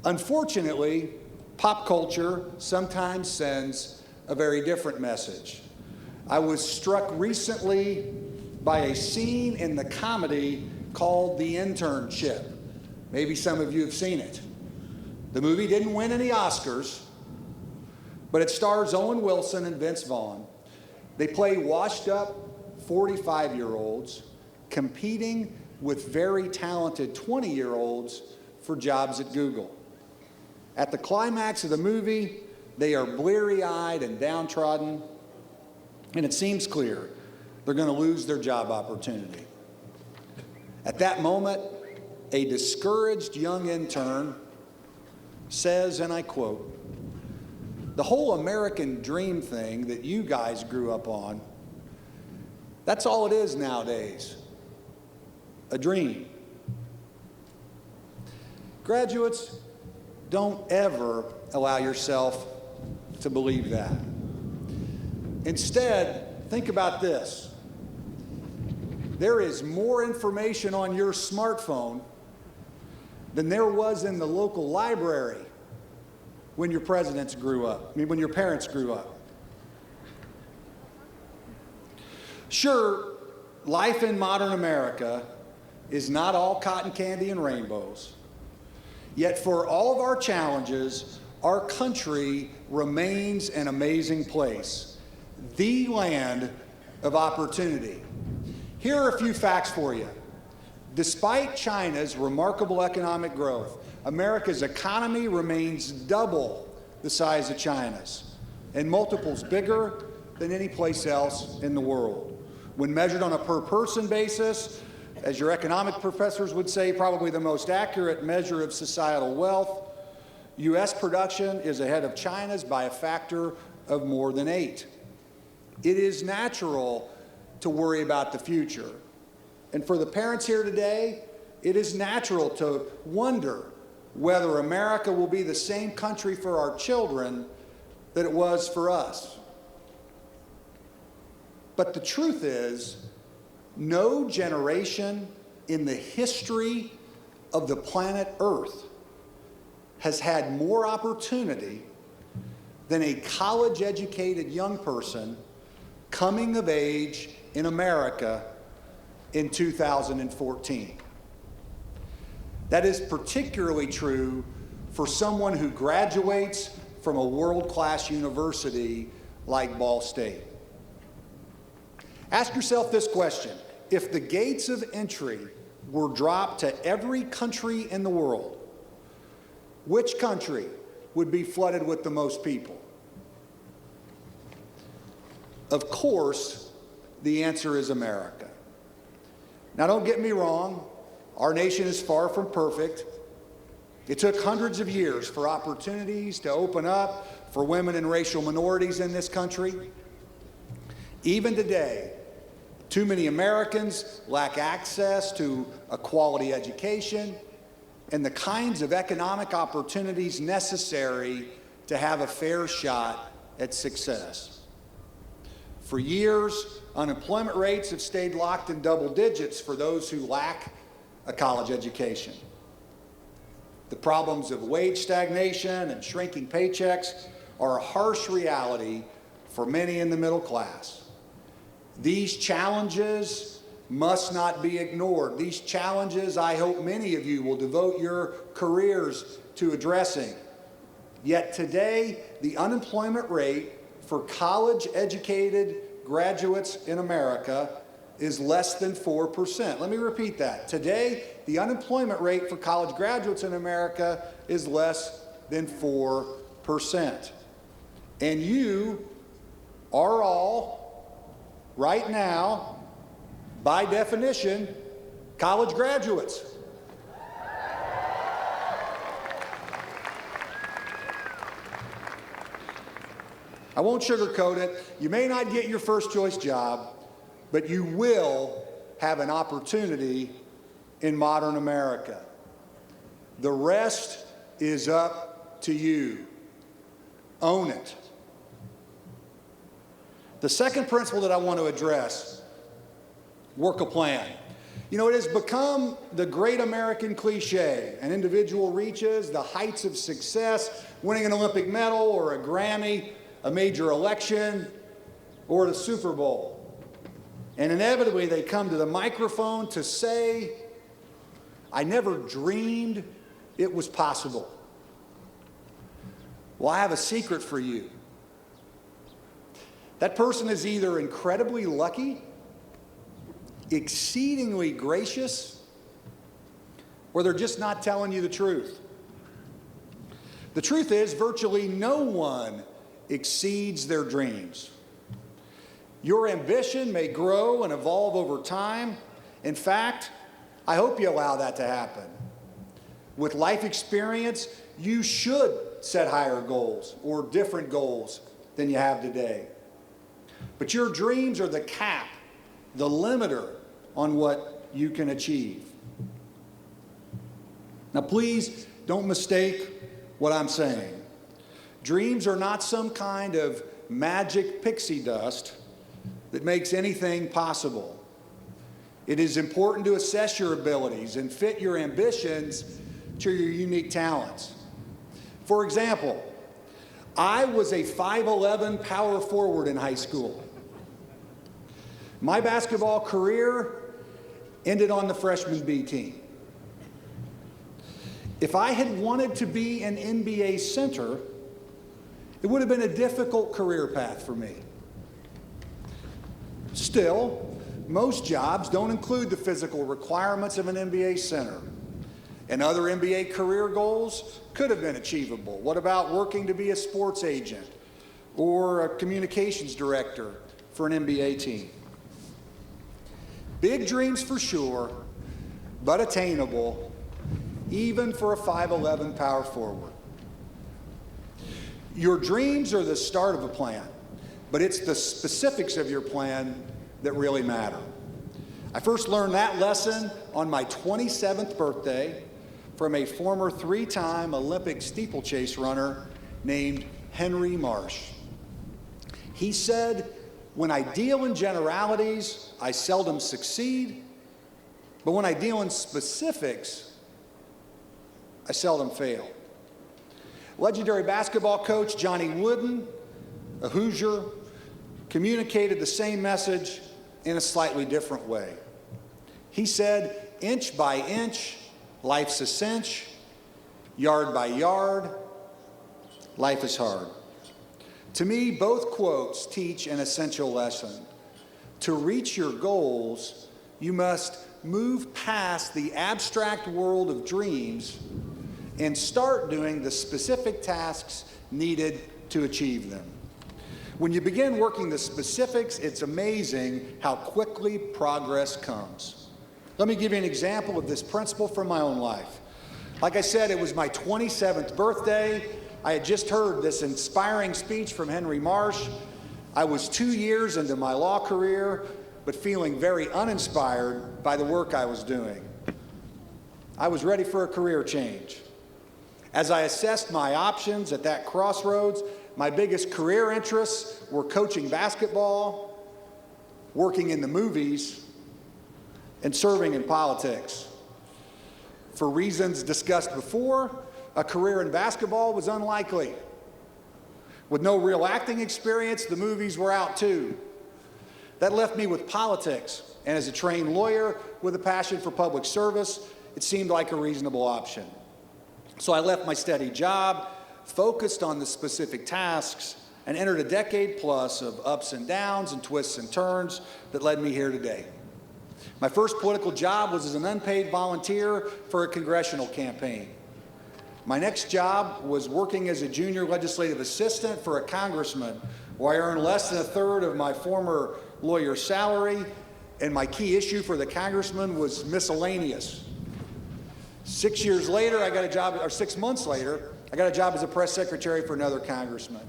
Unfortunately, pop culture sometimes sends a very different message. I was struck recently by a scene in the comedy called The Internship. Maybe some of you have seen it. The movie didn't win any Oscars, but it stars Owen Wilson and Vince Vaughn. They play washed-up 45-year-olds competing with very talented 20-year-olds for jobs at Google. At the climax of the movie, they are bleary-eyed and downtrodden, and it seems clear they're going to lose their job opportunity. At that moment, a discouraged young intern says, and I quote, "The whole American dream thing that you guys grew up on, that's all it is nowadays, a dream." Graduates, don't ever allow yourself to believe that. Instead, think about this. There is more information on your smartphone than there was in the local library when your parents grew up. Sure, life in modern America is not all cotton candy and rainbows. Yet for all of our challenges, our country remains an amazing place, the land of opportunity. Here are a few facts for you. Despite China's remarkable economic growth, America's economy remains double the size of China's and multiples bigger than any place else in the world. When measured on a per-person basis, as your economic professors would say, probably the most accurate measure of societal wealth, U.S. production is ahead of China's by a factor of more than 8. It is natural to worry about the future. And for the parents here today, it is natural to wonder whether America will be the same country for our children that it was for us. But the truth is, no generation in the history of the planet Earth has had more opportunity than a college-educated young person coming of age in America in 2014. That is particularly true for someone who graduates from a world-class university like Ball State. Ask yourself this question: if the gates of entry were dropped to every country in the world, which country would be flooded with the most people? Of course, the answer is America. Now, don't get me wrong, our nation is far from perfect. It took hundreds of years for opportunities to open up for women and racial minorities in this country. Even today, too many Americans lack access to a quality education and the kinds of economic opportunities necessary to have a fair shot at success. For years, unemployment rates have stayed locked in double digits for those who lack a college education. The problems of wage stagnation and shrinking paychecks are a harsh reality for many in the middle class. These challenges must not be ignored. These challenges, I hope many of you will devote your careers to addressing. Yet today, the unemployment rate for college-educated graduates in America is less than 4%. Let me repeat that. Today, the unemployment rate for college graduates in America is less than 4%. And you are all, right now, by definition, college graduates. I won't sugarcoat it. You may not get your first choice job, but you will have an opportunity in modern America. The rest is up to you. Own it. The second principle that I want to address, work a plan. You know, it has become the great American cliche. An individual reaches the heights of success, winning an Olympic medal or a Grammy, a major election, or the Super Bowl. And inevitably they come to the microphone to say, I never dreamed it was possible. Well, I have a secret for you. That person is either incredibly lucky, exceedingly gracious, or they're just not telling you the truth. The truth is, virtually no one exceeds their dreams. Your ambition may grow and evolve over time. In fact, I hope you allow that to happen. With life experience, you should set higher goals or different goals than you have today. But your dreams are the cap, the limiter on what you can achieve. Now, please don't mistake what I'm saying. Dreams are not some kind of magic pixie dust that makes anything possible. It is important to assess your abilities and fit your ambitions to your unique talents. For example, I was a 5'11" power forward in high school. My basketball career ended on the freshman B team. If I had wanted to be an NBA center, it would have been a difficult career path for me. Still, most jobs don't include the physical requirements of an NBA center. And other NBA career goals could have been achievable. What about working to be a sports agent or a communications director for an NBA team? Big dreams for sure, but attainable, even for a 5'11" power forward. Your dreams are the start of a plan, but it's the specifics of your plan that really matter. I first learned that lesson on my 27th birthday from a former 3-time Olympic steeplechase runner named Henry Marsh. He said, "When I deal in generalities, I seldom succeed, but when I deal in specifics, I seldom fail." Legendary basketball coach Johnny Wooden, a Hoosier, communicated the same message in a slightly different way. He said, "Inch by inch, life's a cinch. Yard by yard, life is hard." To me, both quotes teach an essential lesson. To reach your goals, you must move past the abstract world of dreams and start doing the specific tasks needed to achieve them. When you begin working the specifics, it's amazing how quickly progress comes. Let me give you an example of this principle from my own life. Like I said, it was my 27th birthday. I had just heard this inspiring speech from Henry Marsh. I was 2 years into my law career, but feeling very uninspired by the work I was doing. I was ready for a career change. As I assessed my options at that crossroads, my biggest career interests were coaching basketball, working in the movies, and serving in politics. For reasons discussed before, a career in basketball was unlikely. With no real acting experience, the movies were out too. That left me with politics, and as a trained lawyer with a passion for public service, it seemed like a reasonable option. So I left my steady job, focused on the specific tasks, and entered a decade plus of ups and downs and twists and turns that led me here today. My first political job was as an unpaid volunteer for a congressional campaign. My next job was working as a junior legislative assistant for a congressman, where I earned less than a third of my former lawyer's salary, and my key issue for the congressman was miscellaneous. 6 years later, I got a job, or 6 months later, I got a job as a press secretary for another congressman.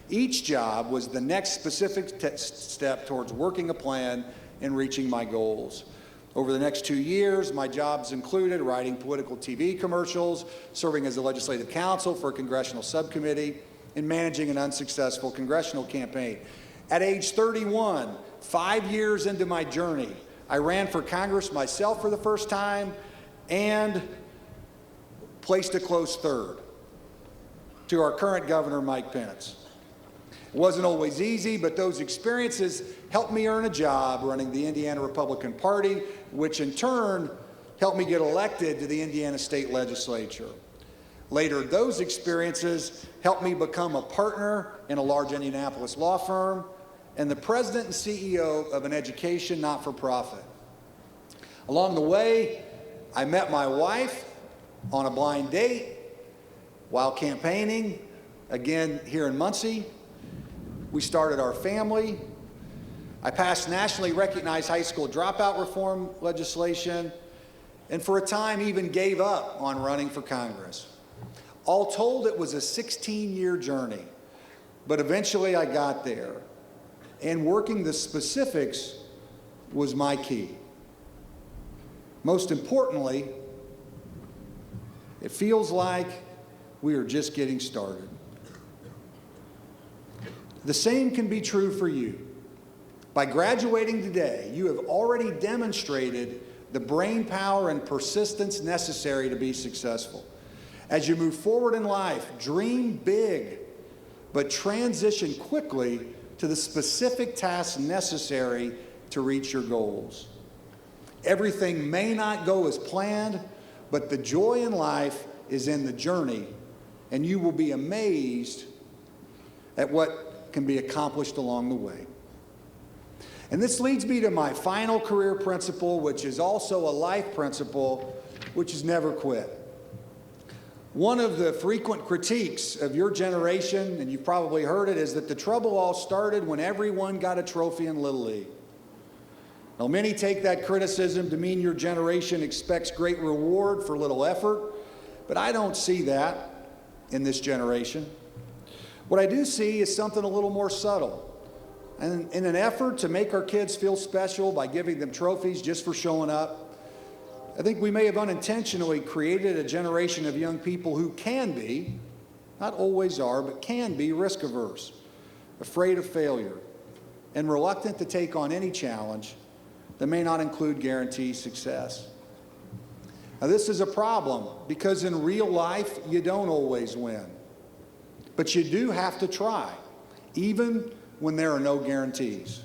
Each job was the next specific step towards working a plan and reaching my goals. Over the next 2 years, my jobs included writing political TV commercials, serving as a legislative counsel for a congressional subcommittee, and managing an unsuccessful congressional campaign. At age 31, 5 years into my journey, I ran for Congress myself for the first time and placed a close third to our current governor, Mike Pence. It wasn't always easy, but those experiences helped me earn a job running the Indiana Republican Party, which in turn helped me get elected to the Indiana State Legislature. Later, those experiences helped me become a partner in a large Indianapolis law firm and the president and CEO of an education not-for-profit. Along the way, I met my wife on a blind date while campaigning, again here in Muncie. We started our family. I passed nationally recognized high school dropout reform legislation, and for a time even gave up on running for Congress. All told, it was a 16-year journey, but eventually I got there, and working the specifics was my key. Most importantly, it feels like we are just getting started. The same can be true for you. By graduating today, you have already demonstrated the brain power and persistence necessary to be successful. As you move forward in life, dream big, but transition quickly to the specific tasks necessary to reach your goals. Everything may not go as planned, but the joy in life is in the journey, and you will be amazed at what can be accomplished along the way. And this leads me to my final career principle, which is also a life principle, which is never quit. One of the frequent critiques of your generation, and you've probably heard it, is that the trouble all started when everyone got a trophy in Little League. Now, many take that criticism to mean your generation expects great reward for little effort, but I don't see that in this generation. What I do see is something a little more subtle. And in an effort to make our kids feel special by giving them trophies just for showing up, I think we may have unintentionally created a generation of young people who can be, not always are, but can be risk averse, afraid of failure, and reluctant to take on any challenge that may not include guaranteed success. Now, this is a problem because in real life, you don't always win. But you do have to try, even when there are no guarantees.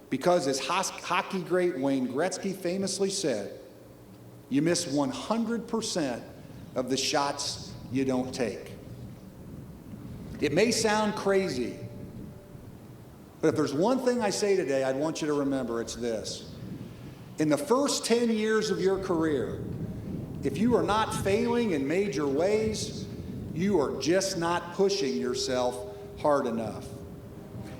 Because as hockey great Wayne Gretzky famously said, you miss 100% of the shots you don't take. It may sound crazy, but if there's one thing I say today, I'd want you to remember, it's this. In the first 10 years of your career, if you are not failing in major ways, you are just not pushing yourself hard enough.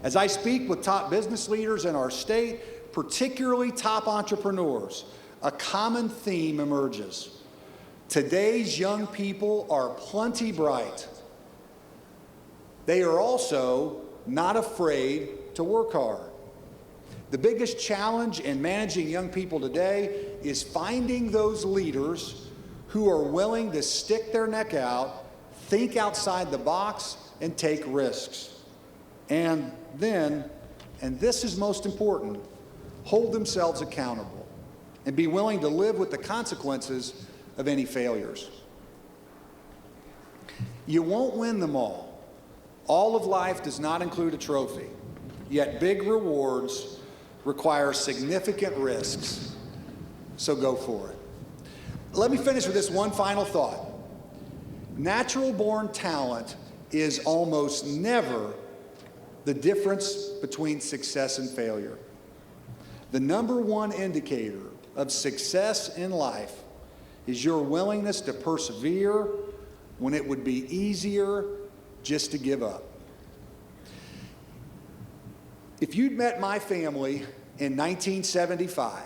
As I speak with top business leaders in our state, particularly top entrepreneurs, a common theme emerges. Today's young people are plenty bright. They are also not afraid to work hard. The biggest challenge in managing young people today is finding those leaders who are willing to stick their neck out, think outside the box, and take risks. And then, and this is most important, hold themselves accountable and be willing to live with the consequences of any failures. You won't win them all. All of life does not include a trophy, yet big rewards require significant risks, so go for it. Let me finish with this one final thought. Natural-born talent is almost never the difference between success and failure. The number one indicator of success in life is your willingness to persevere when it would be easier just to give up. If you'd met my family in 1975,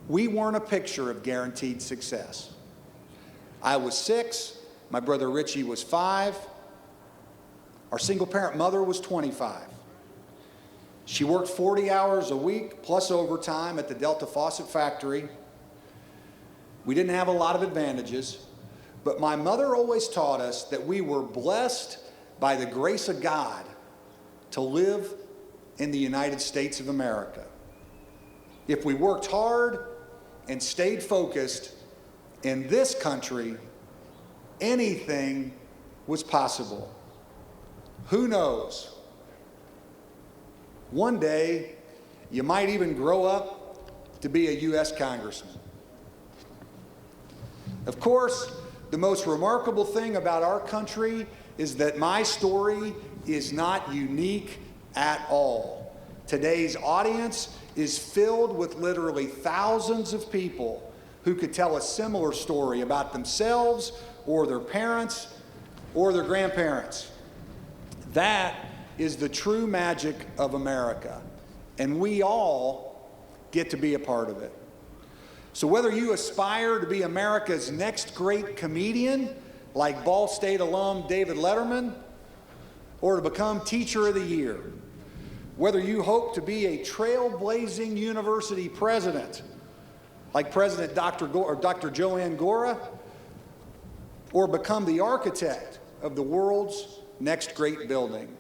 we weren't a picture of guaranteed success. I was 6, my brother Richie was 5, our single-parent mother was 25. She worked 40 hours a week plus overtime at the Delta Faucet factory. We didn't have a lot of advantages, but my mother always taught us that we were blessed by the grace of God to live in the United States of America. If we worked hard and stayed focused in this country, anything was possible. Who knows? One day, you might even grow up to be a U.S. congressman. Of course, the most remarkable thing about our country is that my story is not unique at all. Today's audience is filled with literally thousands of people who could tell a similar story about themselves or their parents or their grandparents. That is the true magic of America, and we all get to be a part of it. So whether you aspire to be America's next great comedian, like Ball State alum David Letterman, or to become Teacher of the Year, whether you hope to be a trailblazing university president, like President Dr. Joanne Gora, or become the architect of the world's next great building.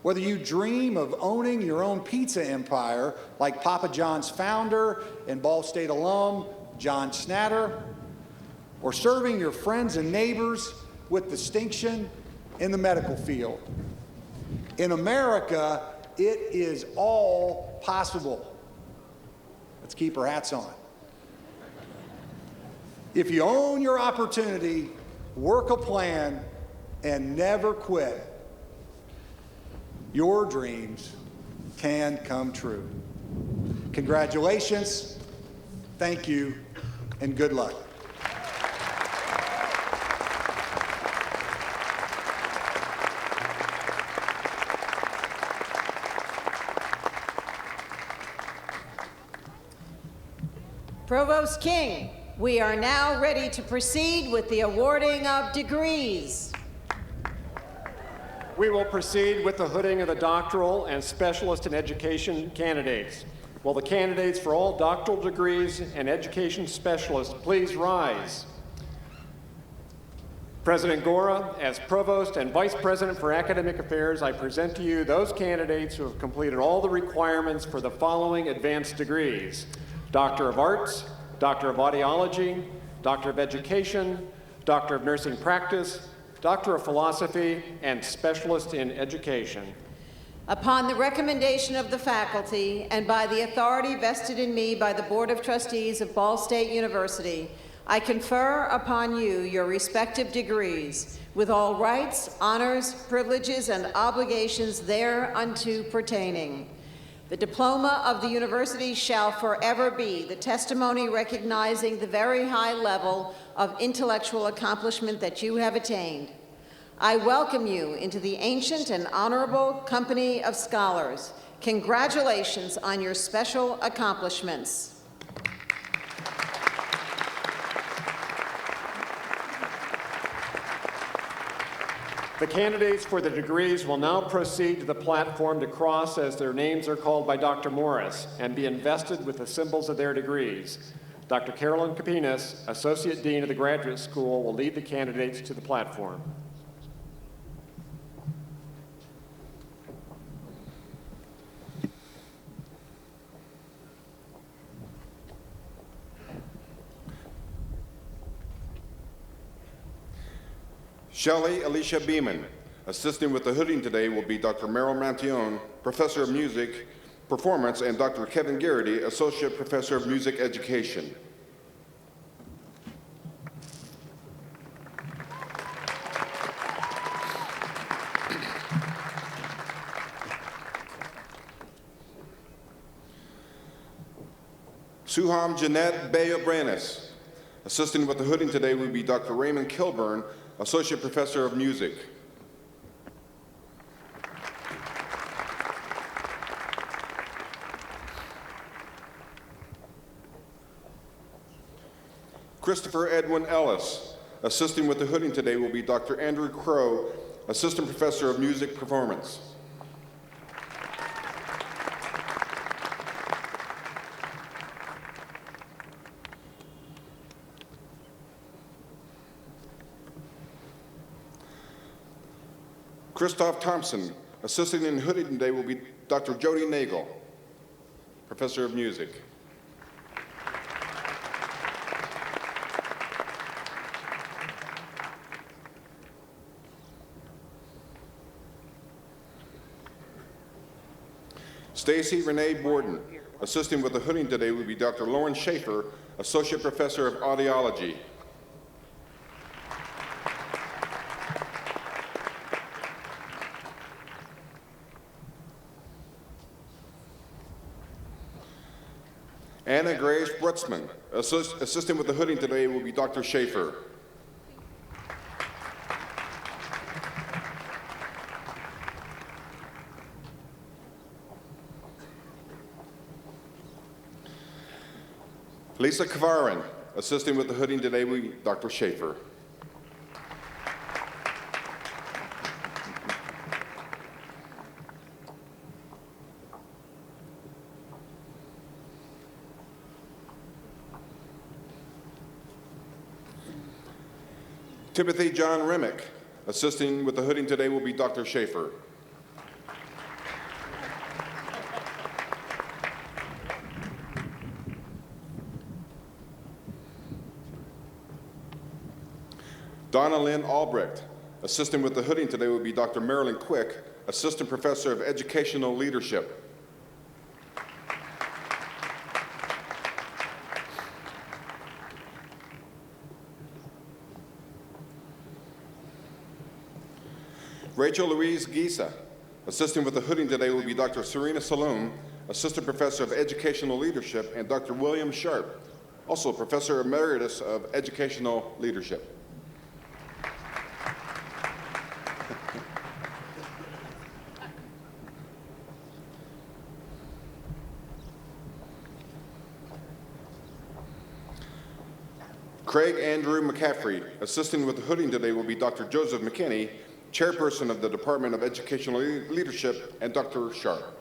Whether you dream of owning your own pizza empire, like Papa John's founder and Ball State alum John Snatter, or serving your friends and neighbors with distinction in the medical field. In America, it is all possible. Let's keep our hats on. If you own your opportunity, work a plan, and never quit, your dreams can come true. Congratulations, thank you, and good luck. Provost King, we are now ready to proceed with the awarding of degrees. We will proceed with the hooding of the doctoral and specialist in education candidates. Will the candidates for all doctoral degrees and education specialists please rise? President Gora, as Provost and Vice President for Academic Affairs, I present to you those candidates who have completed all the requirements for the following advanced degrees: Doctor of Arts, Doctor of Audiology, Doctor of Education, Doctor of Nursing Practice, Doctor of Philosophy, and Specialist in Education. Upon the recommendation of the faculty and by the authority vested in me by the Board of Trustees of Ball State University, I confer upon you your respective degrees with all rights, honors, privileges, and obligations thereunto pertaining. The diploma of the university shall forever be the testimony recognizing the very high level of intellectual accomplishment that you have attained. I welcome you into the ancient and honorable company of scholars. Congratulations on your special accomplishments. The candidates for the degrees will now proceed to the platform to cross as their names are called by Dr. Morris and be invested with the symbols of their degrees. Dr. Carolyn Capinas, Associate Dean of the Graduate School, will lead the candidates to the platform. Shelley Alicia Beeman. Assisting with the hooding today will be Dr. Merrill Mantillon, Professor of Music Performance, and Dr. Kevin Garrity, Associate Professor of Music Education. Suham Jeanette Bayo-Branis. Assisting with the hooding today will be Dr. Raymond Kilburn, Associate Professor of Music. Christopher Edwin Ellis. Assisting with the hooding today will be Dr. Andrew Crow, Assistant Professor of Music Performance. Christoph Thompson. Assisting in hooding today will be Dr. Jody Nagel, Professor of Music. Stacy Renee Borden. Assisting with the hooding today will be Dr. Lauren Schaefer, Associate Professor of Audiology. Anna Grace Brutzman. Assisting with the hooding today will be Dr. Schaefer. Lisa Kavarin. Assisting with the hooding today will be Dr. Schaefer. Timothy John Remick. Assisting with the hooding today will be Dr. Schaefer. Donna Lynn Albrecht. Assisting with the hooding today will be Dr. Marilyn Quick, Assistant Professor of Educational Leadership. Rachel Louise Gisa. Assisting with the hooding today will be Dr. Serena Saloom, Assistant Professor of Educational Leadership, and Dr. William Sharp, also Professor Emeritus of Educational Leadership. Craig Andrew McCaffrey. Assisting with the hooding today will be Dr. Joseph McKinney, Chairperson of the Department of Educational Leadership, and Dr. Sharp.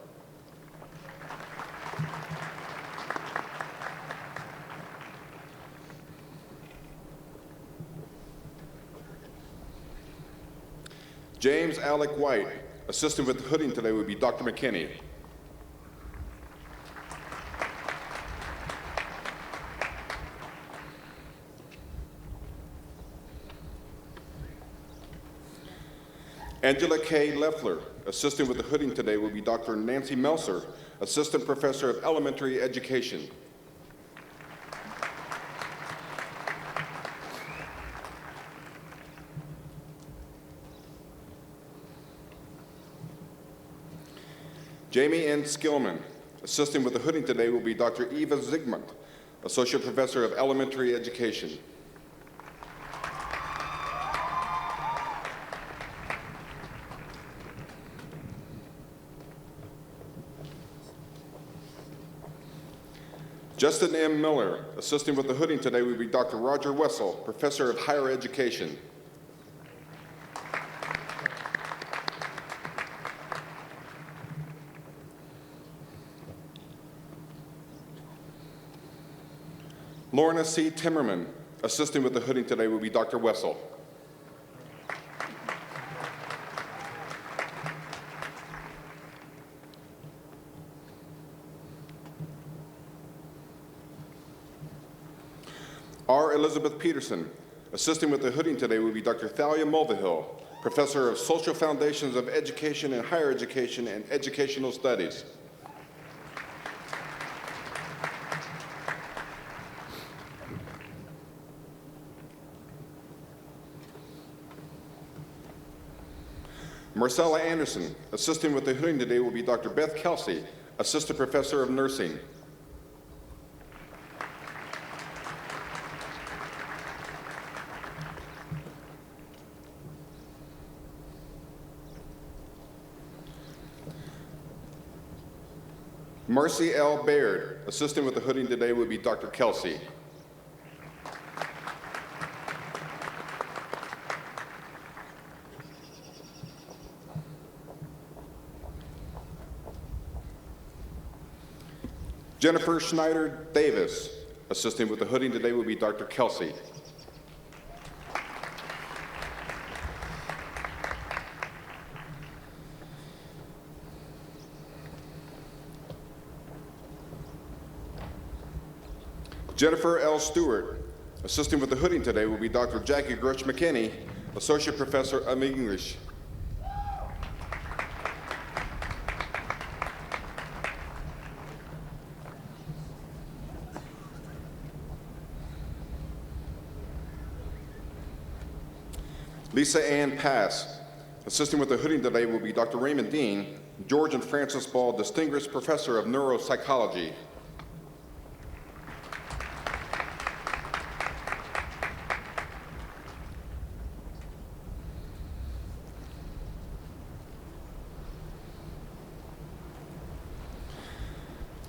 James Alec White. Assisting with the hooding today will be Dr. McKinney. Angela K. Leffler. Assisting with the hooding today will be Dr. Nancy Melser, Assistant Professor of Elementary Education. Jamie N. Skillman. Assisting with the hooding today will be Dr. Eva Zygmunt, Associate Professor of Elementary Education. Justin M. Miller. Assisting with the hooding today will be Dr. Roger Wessel, Professor of Higher Education. Lorna C. Timmerman. Assisting with the hooding today will be Dr. Wessel. R. Elizabeth Peterson. Assisting with the hooding today will be Dr. Thalia Mulvihill, Professor of Social Foundations of Education and Higher Education and Educational Studies. Marcella Anderson. Assisting with the hooding today will be Dr. Beth Kelsey, Assistant Professor of Nursing. Marcy L. Baird. Assisting with the hooding today will be Dr. Kelsey. Jennifer Schneider Davis. Assisting with the hooding today will be Dr. Kelsey. Jennifer L. Stewart. Assisting with the hooding today will be Dr. Jackie Grush McKinney, Associate Professor of English. Lisa Ann Pass. Assisting with the hooding today will be Dr. Raymond Dean, George and Francis Ball Distinguished Professor of Neuropsychology.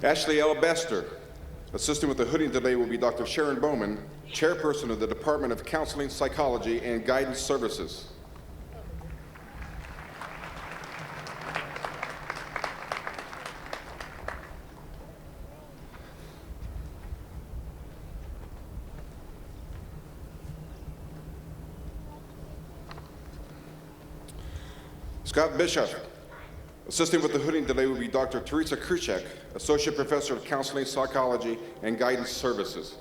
Ashley L. Bester. Assisting with the hooding today will be Dr. Sharon Bowman, Chairperson of the Department of Counseling, Psychology, and Guidance Services. Scott Bishop. Assisting with the hooding today will be Dr. Teresa Kruchek, Associate Professor of Counseling, Psychology, and Guidance Services.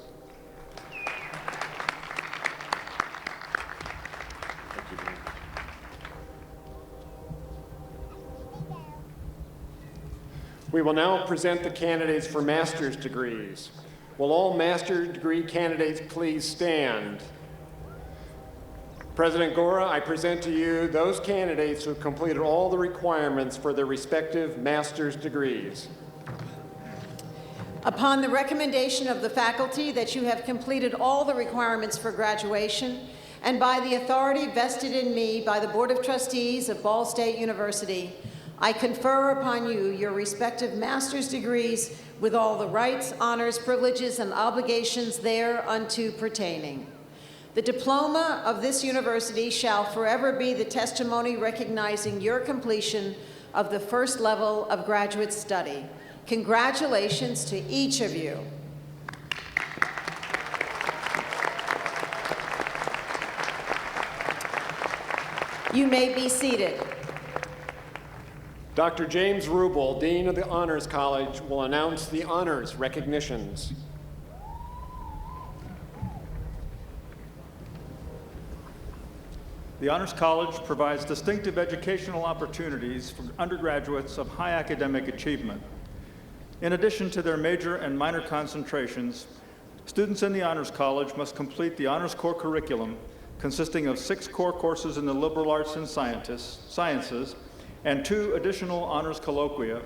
We will now present the candidates for master's degrees. Will all master's degree candidates please stand? President Gora, I present to you those candidates who have completed all the requirements for their respective master's degrees. Upon the recommendation of the faculty that you have completed all the requirements for graduation, and by the authority vested in me by the Board of Trustees of Ball State University, I confer upon you your respective master's degrees with all the rights, honors, privileges, and obligations thereunto pertaining. The diploma of this university shall forever be the testimony recognizing your completion of the first level of graduate study. Congratulations to each of you. You may be seated. Dr. James Rubel, Dean of the Honors College, will announce the honors recognitions. The Honors College provides distinctive educational opportunities for undergraduates of high academic achievement. In addition to their major and minor concentrations, students in the Honors College must complete the Honors Core curriculum, consisting of 6 core courses in the liberal arts and sciences, and 2 additional honors colloquia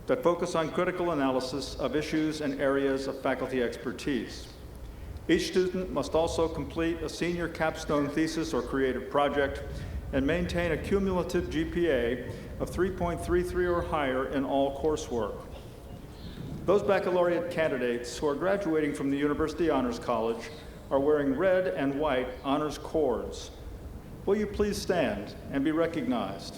that focus on critical analysis of issues and areas of faculty expertise. Each student must also complete a senior capstone thesis or creative project and maintain a cumulative GPA of 3.33 or higher in all coursework. Those baccalaureate candidates who are graduating from the University Honors College are wearing red and white honors cords. Will you please stand and be recognized?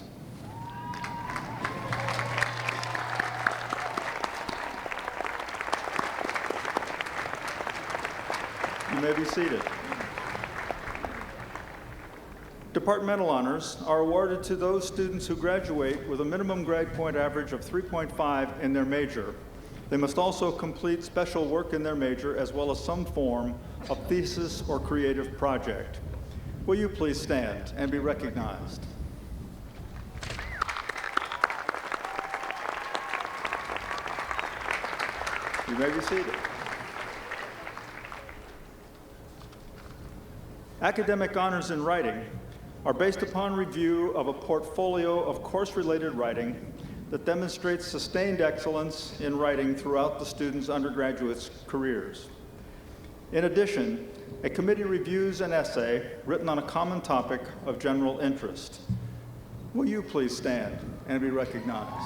You may be seated. Departmental honors are awarded to those students who graduate with a minimum grade point average of 3.5 in their major. They must also complete special work in their major as well as some form of thesis or creative project. Will you please stand and be recognized? You may be seated. Academic honors in writing are based upon review of a portfolio of course-related writing that demonstrates sustained excellence in writing throughout the student's undergraduate careers. In addition, a committee reviews an essay written on a common topic of general interest. Will you please stand and be recognized?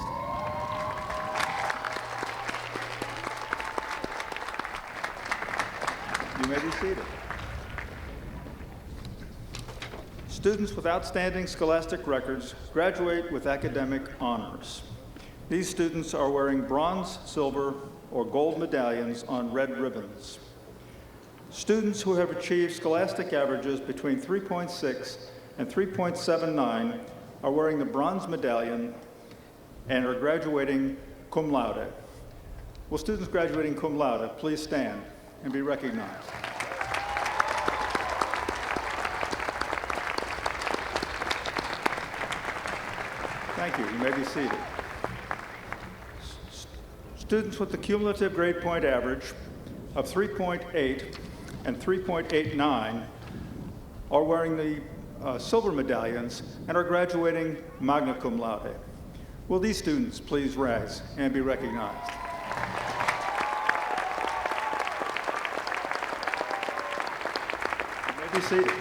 You may be seated. Students with outstanding scholastic records graduate with academic honors. These students are wearing bronze, silver, or gold medallions on red ribbons. Students who have achieved scholastic averages between 3.6 and 3.79 are wearing the bronze medallion and are graduating cum laude. Will students graduating cum laude please stand and be recognized? Thank you. You may be seated. Students with the cumulative grade point average of 3.8 and 3.89 are wearing the silver medallions and are graduating magna cum laude. Will these students please rise and be recognized? You may be seated.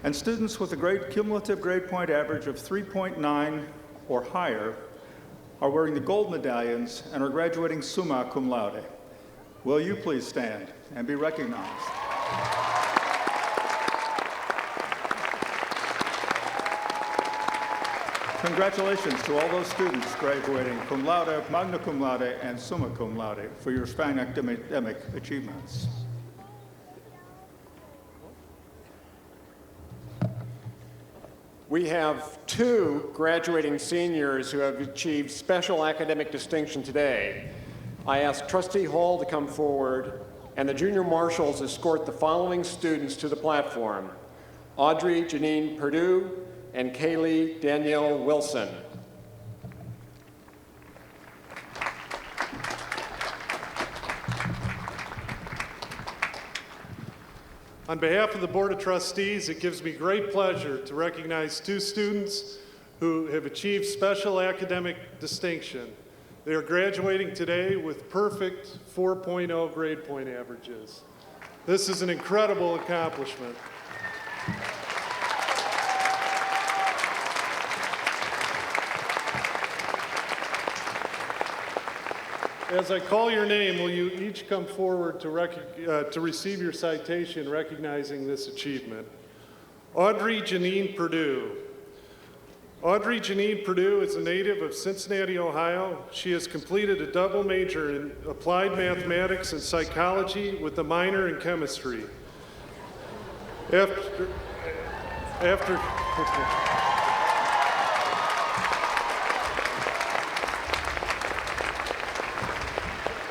And students with a cumulative grade point average of 3.9 or higher are wearing the gold medallions and are graduating summa cum laude. Will you please stand and be recognized? Congratulations to all those students graduating cum laude, magna cum laude, and summa cum laude for your fine academic achievements. We have 2 graduating seniors who have achieved special academic distinction today. I ask Trustee Hall to come forward, and the junior marshals escort the following students to the platform: Audrey Janine Perdue and Kaylee Danielle Wilson. On behalf of the Board of Trustees, it gives me great pleasure to recognize two students who have achieved special academic distinction. They are graduating today with perfect 4.0 grade point averages. This is an incredible accomplishment. As I call your name, will you each come forward to receive your citation recognizing this achievement? Audrey Janine Perdue. Audrey Janine Perdue is a native of Cincinnati, Ohio. She has completed a double major in applied mathematics and psychology with a minor in chemistry.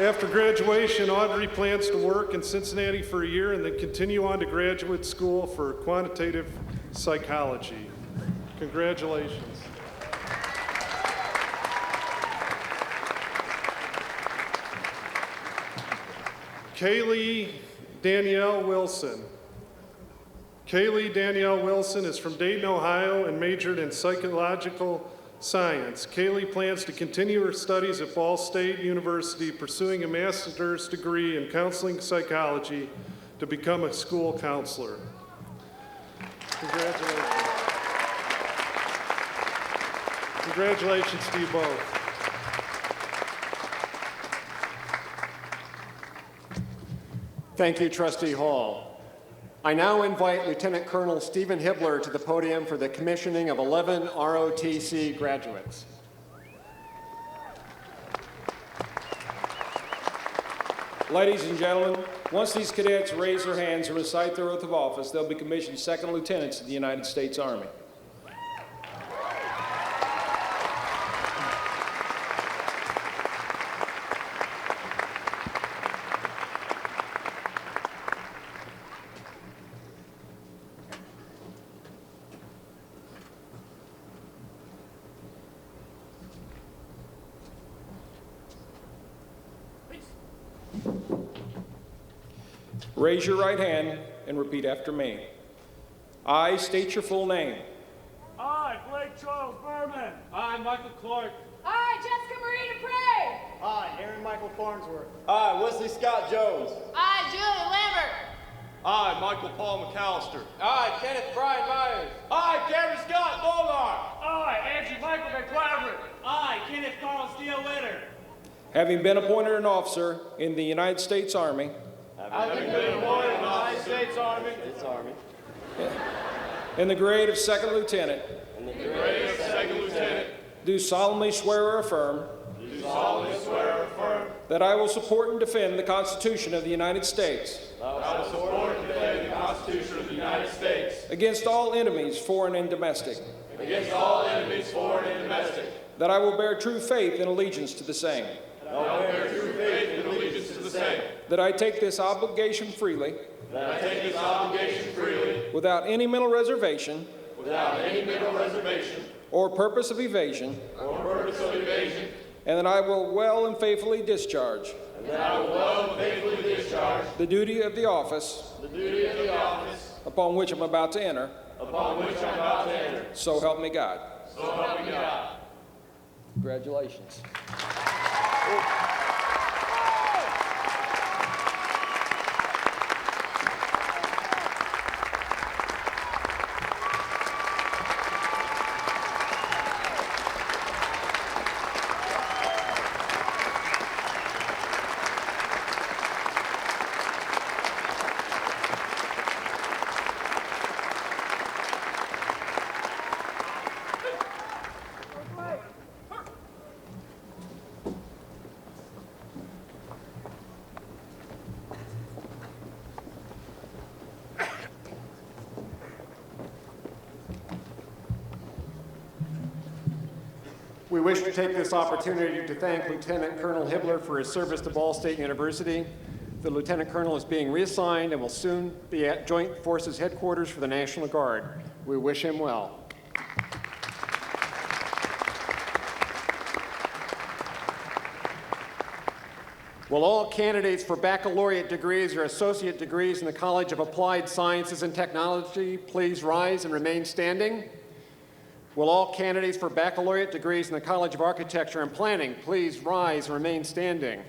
After graduation, Audrey plans to work in Cincinnati for a year and then continue on to graduate school for quantitative psychology. Congratulations. Kaylee Danielle Wilson. Kaylee Danielle Wilson is from Dayton, Ohio, and majored in psychological science. Kaylee plans to continue her studies at Ball State University, pursuing a master's degree in counseling psychology to become a school counselor. Congratulations. Congratulations to you both. Thank you, Trustee Hall. I now invite Lieutenant Colonel Stephen Hibbler to the podium for the commissioning of 11 ROTC graduates. Ladies and gentlemen, once these cadets raise their hands and recite their oath of office, they'll be commissioned second lieutenants of the United States Army. Raise your right hand and repeat after me. I state your full name. I, Blake Charles Berman. I, Michael Clark. I, Jessica Marie Dupre. I, Aaron Michael Farnsworth. I, Wesley Scott Jones. I, Julie Lambert. I, Michael Paul McAllister. I, Kenneth Brian Myers. I, Cameron Scott Bowlar. I, Andrew Michael McClavert. I, Kenneth Carl Steele Witter. Having been appointed an officer in the United States Army, Having been appointed in the United States Army. In the grade of second lieutenant. Do solemnly swear or affirm. That I will support and defend the Constitution of the United States. Against all enemies, foreign and domestic. That I will bear true faith and allegiance to the same. That I take this obligation freely. Without any mental reservation. Or purpose of evasion. And that I will well and faithfully discharge. The duty of the office. Upon which I'm about to enter. So help me God. Congratulations. We wish to take this opportunity to thank Lieutenant Colonel Hibbler for his service to Ball State University. The Lieutenant Colonel is being reassigned and will soon be at Joint Forces Headquarters for the National Guard. We wish him well. Will all candidates for baccalaureate degrees or associate degrees in the College of Applied Sciences and Technology please rise and remain standing? Will all candidates for baccalaureate degrees in the College of Architecture and Planning please rise and remain standing?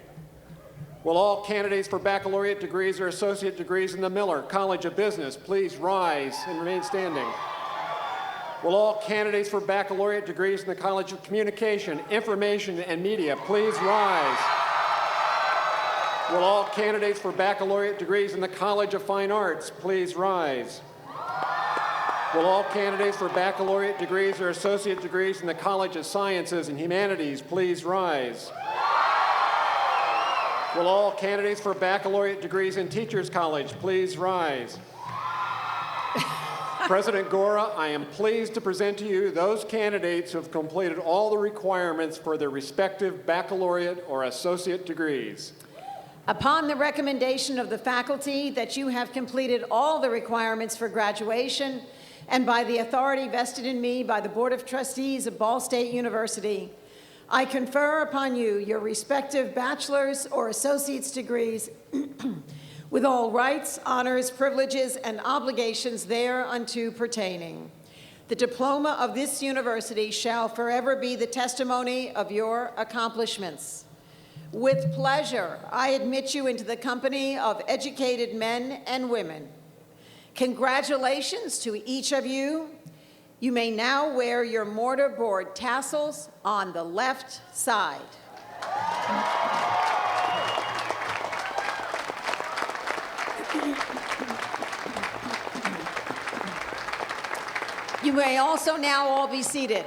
Will all candidates for baccalaureate degrees or associate degrees in the Miller College of Business please rise and remain standing? Will all candidates for baccalaureate degrees in the College of Communication, Information, and Media please rise? Will all candidates for baccalaureate degrees in the College of Fine Arts please rise? Will all candidates for baccalaureate degrees or associate degrees in the College of Sciences and Humanities please rise? Will all candidates for baccalaureate degrees in Teachers College please rise? President Gora, I am pleased to present to you those candidates who have completed all the requirements for their respective baccalaureate or associate degrees. Upon the recommendation of the faculty that you have completed all the requirements for graduation, and by the authority vested in me by the Board of Trustees of Ball State University, I confer upon you your respective bachelor's or associate's degrees with all rights, honors, privileges, and obligations thereunto pertaining. The diploma of this university shall forever be the testimony of your accomplishments. With pleasure, I admit you into the company of educated men and women. Congratulations to each of you. You may now wear your mortarboard tassels on the left side. You may also now all be seated.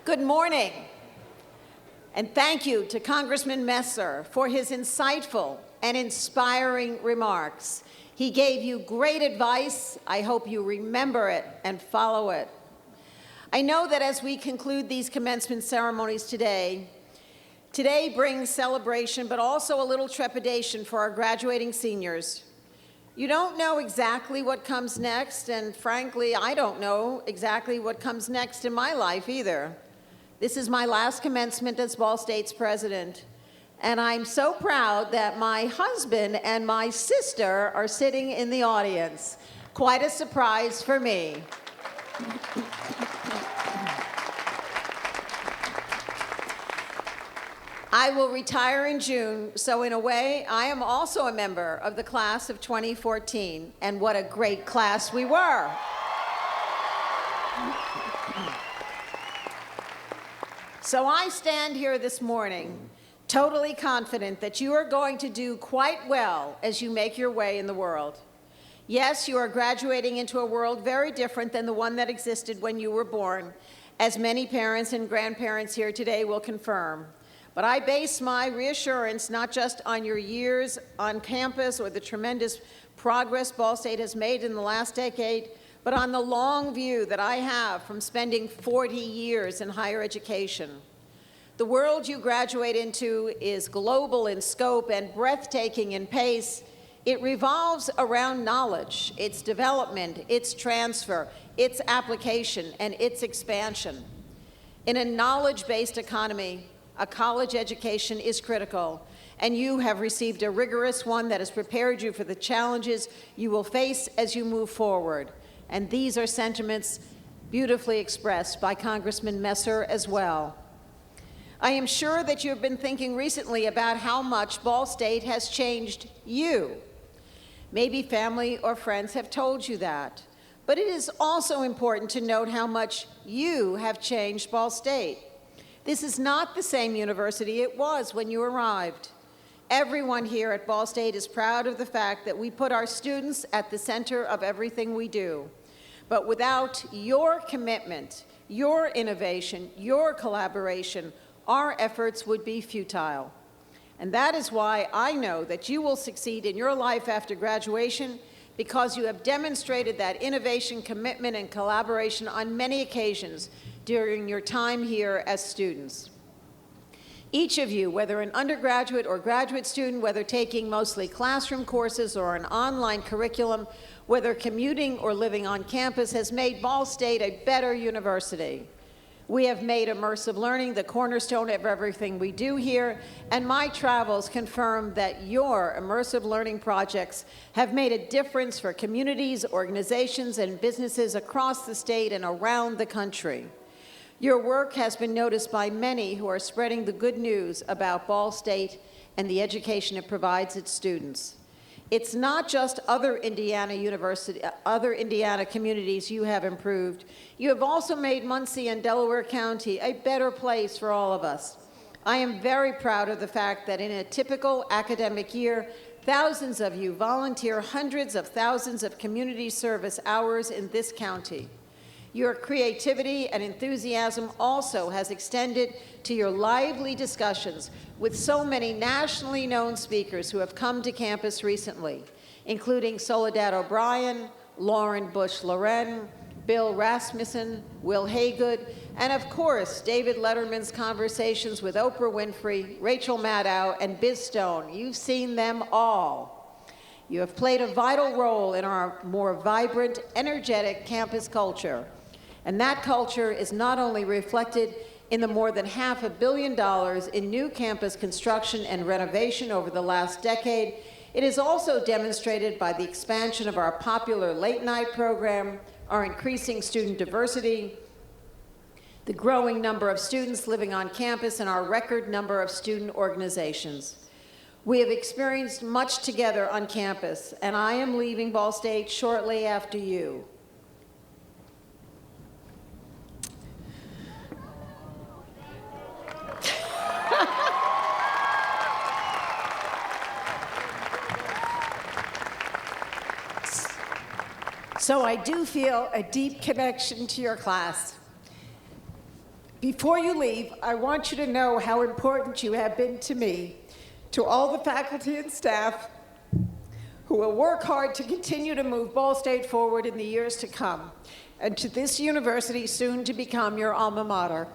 Good morning. And thank you to Congressman Messer for his insightful and inspiring remarks. He gave you great advice. I hope you remember it and follow it. I know that as we conclude these commencement ceremonies today brings celebration, but also a little trepidation for our graduating seniors. You don't know exactly what comes next, and frankly, I don't know exactly what comes next in my life either. This is my last commencement as Ball State's president, and I'm so proud that my husband and my sister are sitting in the audience. Quite a surprise for me. I will retire in June, so in a way, I am also a member of the class of 2014, and what a great class we were. So I stand here this morning totally confident that you are going to do quite well as you make your way in the world. Yes, you are graduating into a world very different than the one that existed when you were born, as many parents and grandparents here today will confirm. But I base my reassurance not just on your years on campus or the tremendous progress Ball State has made in the last decade, but on the long view that I have from spending 40 years in higher education. The world you graduate into is global in scope and breathtaking in pace. It revolves around knowledge, its development, its transfer, its application, and its expansion. In a knowledge-based economy, a college education is critical, and you have received a rigorous one that has prepared you for the challenges you will face as you move forward. And these are sentiments beautifully expressed by Congressman Messer as well. I am sure that you have been thinking recently about how much Ball State has changed you. Maybe family or friends have told you that. But it is also important to note how much you have changed Ball State. This is not the same university it was when you arrived. Everyone here at Ball State is proud of the fact that we put our students at the center of everything we do. But without your commitment, your innovation, your collaboration, our efforts would be futile. And that is why I know that you will succeed in your life after graduation, because you have demonstrated that innovation, commitment, and collaboration on many occasions during your time here as students. Each of you, whether an undergraduate or graduate student, whether taking mostly classroom courses or an online curriculum, whether commuting or living on campus, has made Ball State a better university. We have made immersive learning the cornerstone of everything we do here, and my travels confirm that your immersive learning projects have made a difference for communities, organizations, and businesses across the state and around the country. Your work has been noticed by many who are spreading the good news about Ball State and the education it provides its students. It's not just other Indiana communities you have improved. You have also made Muncie and Delaware County a better place for all of us. I am very proud of the fact that in a typical academic year, thousands of you volunteer hundreds of thousands of community service hours in this county. Your creativity and enthusiasm also has extended to your lively discussions with so many nationally known speakers who have come to campus recently, including Soledad O'Brien, Lauren Bush-Loren, Bill Rasmussen, Will Haygood, and of course, David Letterman's conversations with Oprah Winfrey, Rachel Maddow, and Biz Stone. You've seen them all. You have played a vital role in our more vibrant, energetic campus culture. And that culture is not only reflected in the more than $500 million in new campus construction and renovation over the last decade, it is also demonstrated by the expansion of our popular late-night program, our increasing student diversity, the growing number of students living on campus, and our record number of student organizations. We have experienced much together on campus, and I am leaving Ball State shortly after you. So I do feel a deep connection to your class. Before you leave, I want you to know how important you have been to me, to all the faculty and staff who will work hard to continue to move Ball State forward in the years to come, and to this university soon to become your alma mater.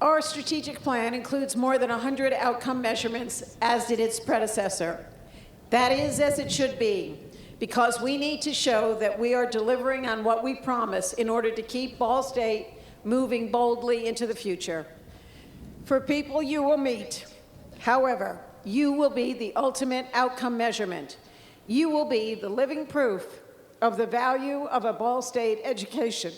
Our strategic plan includes more than 100 outcome measurements, as did its predecessor. That is as it should be, because we need to show that we are delivering on what we promise in order to keep Ball State moving boldly into the future. For people you will meet, however, you will be the ultimate outcome measurement. You will be the living proof of the value of a Ball State education.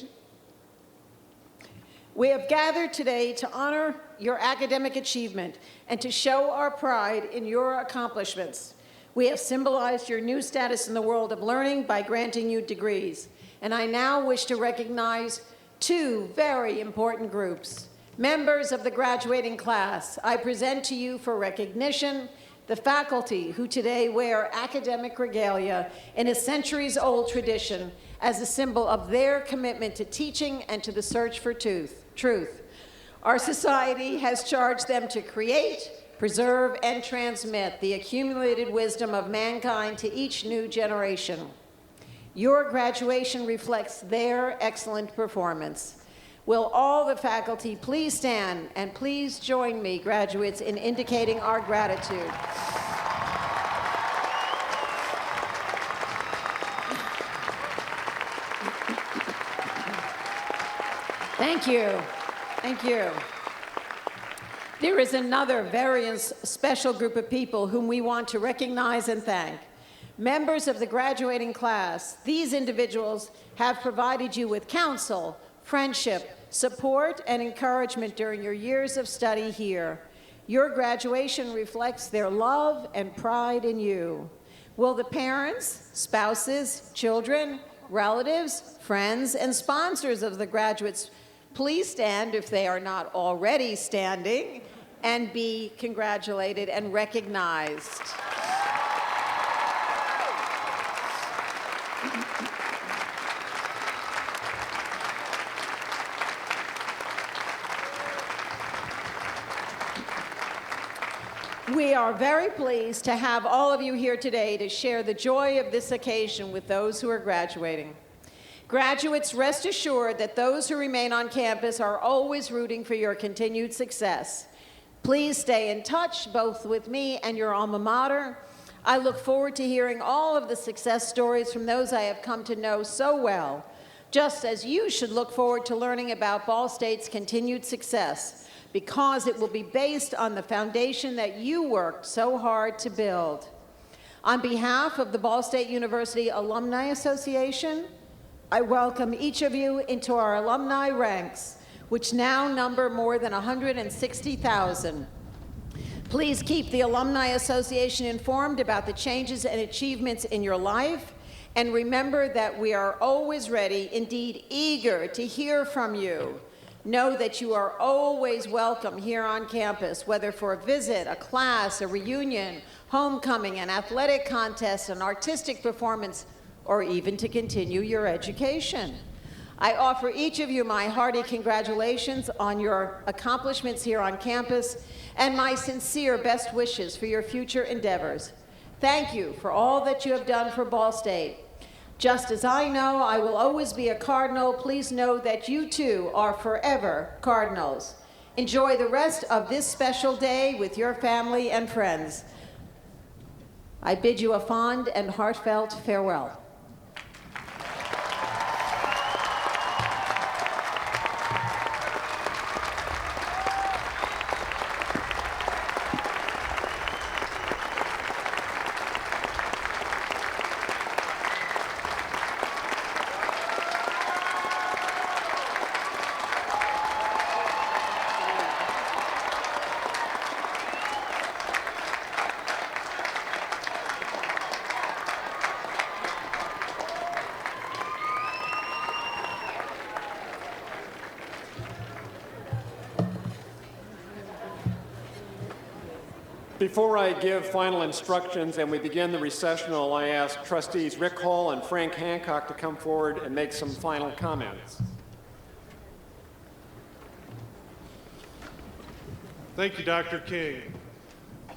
We have gathered today to honor your academic achievement and to show our pride in your accomplishments. We have symbolized your new status in the world of learning by granting you degrees. And I now wish to recognize two very important groups. Members of the graduating class, I present to you for recognition the faculty who today wear academic regalia in a centuries-old tradition as a symbol of their commitment to teaching and to the search for truth. Our society has charged them to create, preserve, and transmit the accumulated wisdom of mankind to each new generation. Your graduation reflects their excellent performance. Will all the faculty please stand and please join me, graduates, in indicating our gratitude. Thank you. Thank you. There is another very special group of people whom we want to recognize and thank. Members of the graduating class, these individuals have provided you with counsel, friendship, support, and encouragement during your years of study here. Your graduation reflects their love and pride in you. Will the parents, spouses, children, relatives, friends, and sponsors of the graduates please stand if they are not already standing and be congratulated and recognized. We are very pleased to have all of you here today to share the joy of this occasion with those who are graduating. Graduates, rest assured that those who remain on campus are always rooting for your continued success. Please stay in touch, both with me and your alma mater. I look forward to hearing all of the success stories from those I have come to know so well. just as you should look forward to learning about Ball State's continued success, because it will be based on the foundation that you worked so hard to build. On behalf of the Ball State University Alumni Association, I welcome each of you into our alumni ranks, which now number more than 160,000. Please keep the Alumni Association informed about the changes and achievements in your life, and remember that we are always ready, indeed eager, to hear from you. Know that you are always welcome here on campus, whether for a visit, a class, a reunion, homecoming, an athletic contest, an artistic performance, or even to continue your education. I offer each of you my hearty congratulations on your accomplishments here on campus and my sincere best wishes for your future endeavors. Thank you for all that you have done for Ball State. Just as I know I will always be a Cardinal, please know that you too are forever Cardinals. Enjoy the rest of this special day with your family and friends. I bid you a fond and heartfelt farewell. Before I give final instructions and we begin the recessional, I ask trustees Rick Hall and Frank Hancock to come forward and make some final comments. Thank you, Dr. King.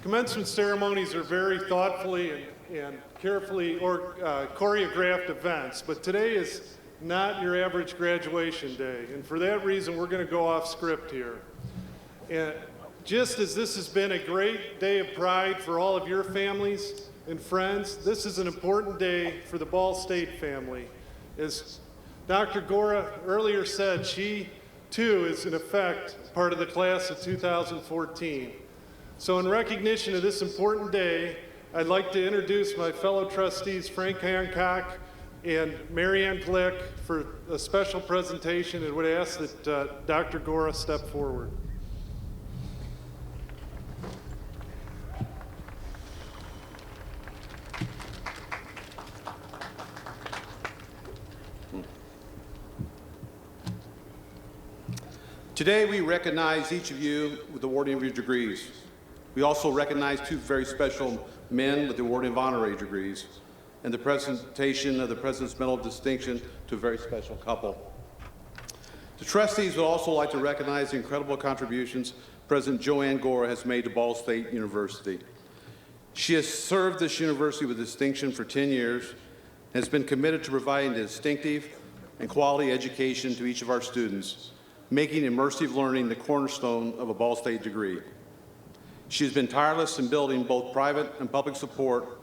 Commencement ceremonies are very thoughtfully and carefully choreographed events, but today is not your average graduation day, and for that reason, we're going to go off script here. And just as this has been a great day of pride for all of your families and friends, this is an important day for the Ball State family. As Dr. Gora earlier said, she too is in effect part of the class of 2014. So in recognition of this important day, I'd like to introduce my fellow trustees Frank Hancock and Mary Ann Glick for a special presentation, and would ask that Dr. Gora step forward. Today, we recognize each of you with the awarding of your degrees. We also recognize two very special men with the awarding of honorary degrees and the presentation of the President's Medal of Distinction to a very special couple. The trustees would also like to recognize the incredible contributions President Joanne Gora has made to Ball State University. She has served this university with distinction for 10 years and has been committed to providing a distinctive and quality education to each of our students, making immersive learning the cornerstone of a Ball State degree. She has been tireless in building both private and public support,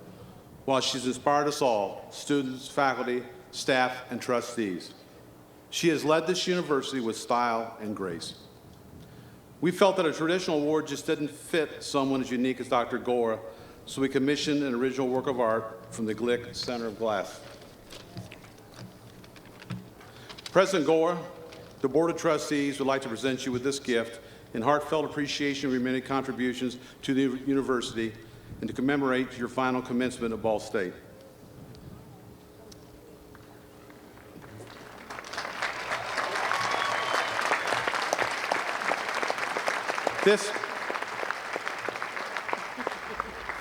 while she's inspired us all, students, faculty, staff, and trustees. She has led this university with style and grace. We felt that a traditional award just didn't fit someone as unique as Dr. Gora, so we commissioned an original work of art from the Glick Center of Glass. President Gora, the Board of Trustees would like to present you with this gift in heartfelt appreciation of your many contributions to the university and to commemorate your final commencement of Ball State.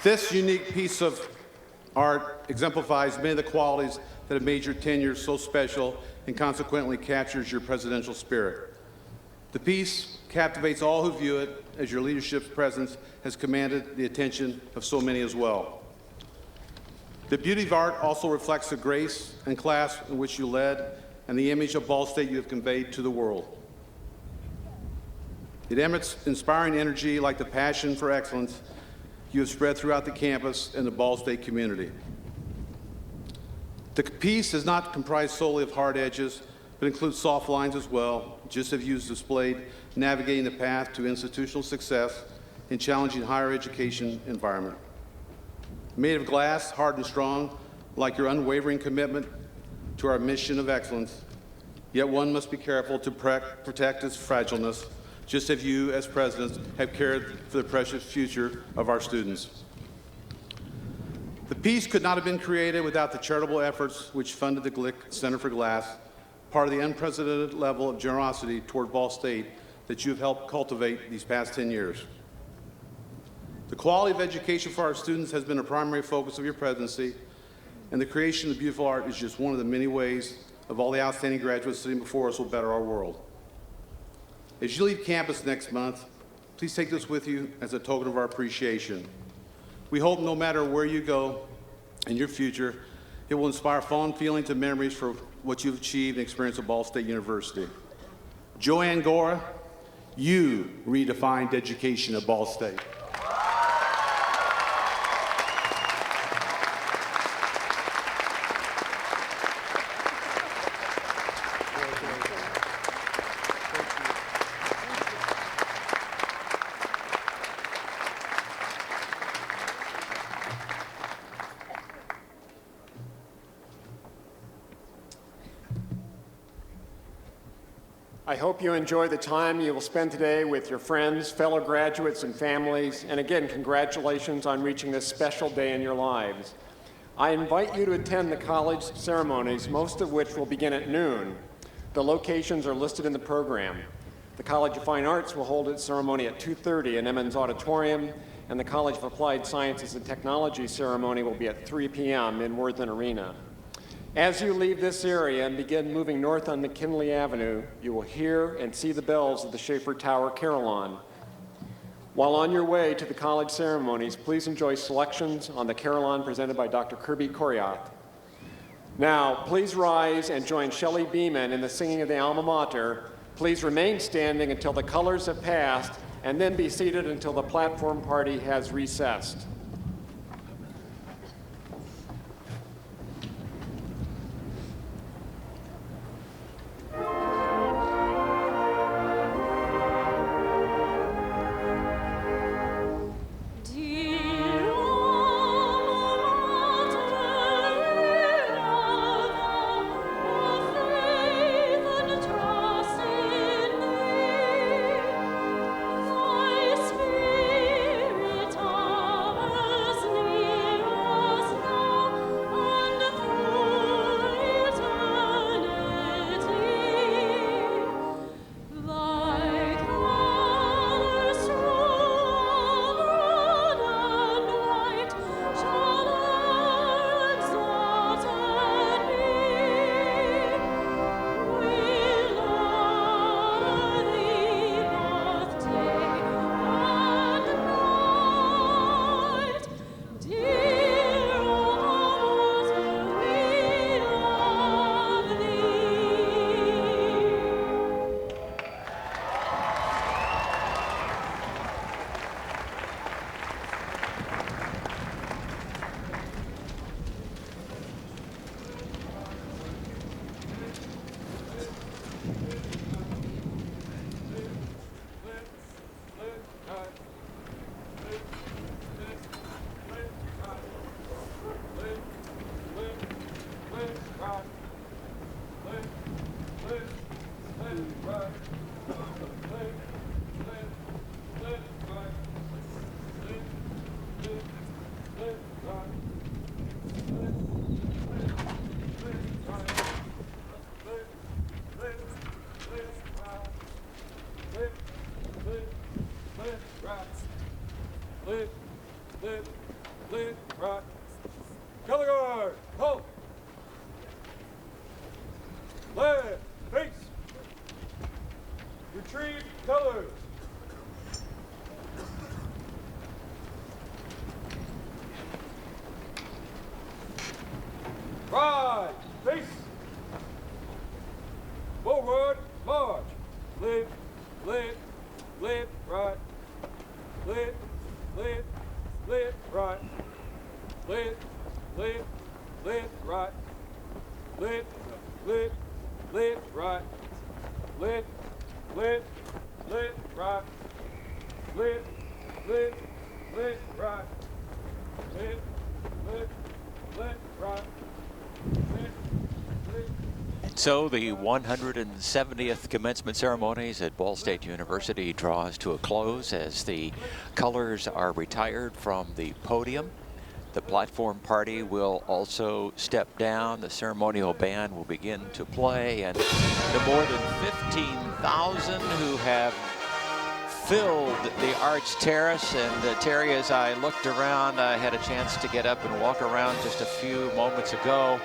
This unique piece of art exemplifies many of the qualities that have made your tenure so special and consequently captures your presidential spirit. The piece captivates all who view it, as your leadership's presence has commanded the attention of so many as well. The beauty of art also reflects the grace and class in which you led and the image of Ball State you have conveyed to the world. It emits inspiring energy like the passion for excellence you have spread throughout the campus and the Ball State community. The piece is not comprised solely of hard edges, but includes soft lines as well, just as you've displayed navigating the path to institutional success in challenging higher education environment. Made of glass, hard and strong, like your unwavering commitment to our mission of excellence, yet one must be careful to protect its fragileness, just as you, as presidents, have cared for the precious future of our students. The piece could not have been created without the charitable efforts which funded the Glick Center for Glass, part of the unprecedented level of generosity toward Ball State that you have helped cultivate these past 10 years. The quality of education for our students has been a primary focus of your presidency, and the creation of beautiful art is just one of the many ways of all the outstanding graduates sitting before us will better our world. As you leave campus next month, please take this with you as a token of our appreciation. We hope no matter where you go in your future, it will inspire fond feelings and memories for what you've achieved and experienced at Ball State University. Joanne Gora, you redefined education at Ball State. I hope you enjoy the time you will spend today with your friends, fellow graduates, and families. And again, congratulations on reaching this special day in your lives. I invite you to attend the college ceremonies, most of which will begin at noon. The locations are listed in the program. The College of Fine Arts will hold its ceremony at 2:30 in Emmons Auditorium, and the College of Applied Sciences and Technology ceremony will be at 3 p.m. in Worthen Arena. As you leave this area and begin moving north on McKinley Avenue, you will hear and see the bells of the Schaefer Tower Carillon. While on your way to the college ceremonies, please enjoy selections on the Carillon presented by Dr. Kirby Koryath. Now, please rise and join Shelley Beeman in the singing of the Alma Mater. Please remain standing until the colors have passed, and then be seated until the platform party has recessed. Right, face. Forward, march. Lift, lift, lift, right. Lift, lift, lift, right. Lift, lift, lift, right. Lift, lift, lift, lift, right, lift, lift, lift, right, lift, lift, lift, right, lift, lift, lift, right, lift, lift. So the 170th commencement ceremonies at Ball State University draws to a close as the colors are retired from the podium. The platform party will also step down. The ceremonial band will begin to play, and the more than 15,000 who have filled the Arch Terrace. And Terry, as I looked around, I had a chance to get up and walk around just a few moments ago.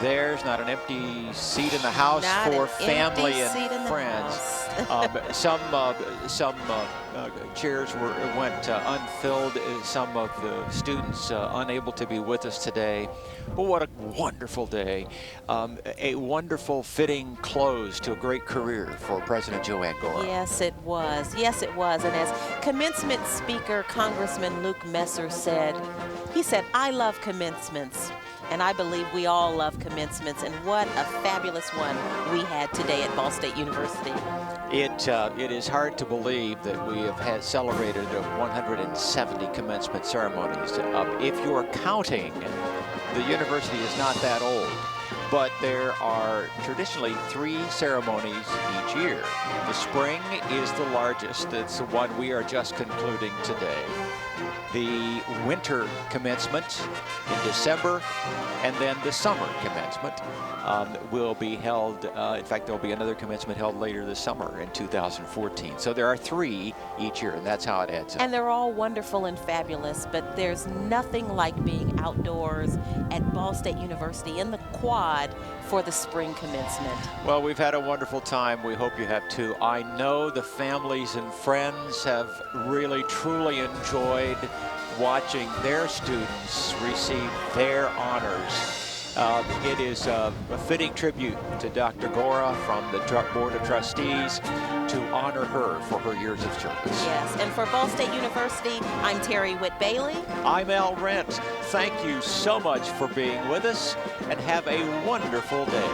There's not an empty seat in the house Not for an family empty seat in and the friends. Some chairs went unfilled. Some of the students unable to be with us today. But what a wonderful day. A wonderful fitting close to a great career for President Joanne Gora. Yes, it was. Yes, it was. And as commencement speaker, Congressman Luke Messer said, he said, "I love commencements." And I believe we all love commencements, and what a fabulous one we had today at Ball State University. It is hard to believe that we have celebrated 170 commencement ceremonies. If you're counting, the university is not that old, but there are traditionally 3 ceremonies each year. The spring is the largest. It's the one we are just concluding today. The winter commencement in December, and then the summer commencement will be held. In fact, there will be another commencement held later this summer in 2014. So there are 3 each year, and that's how it adds up. And they're all wonderful and fabulous, but there's nothing like being outdoors at Ball State University in the quad for the spring commencement. Well, we've had a wonderful time. We hope you have too. I know the families and friends have really, truly enjoyed watching their students receive their honors. It is a fitting tribute to Dr. Gora from the Board of Trustees to honor her for her years of service. Yes, and for Ball State University, I'm Terry Whitt Bailey. I'm Al Rent. Thank you so much for being with us, and have a wonderful day.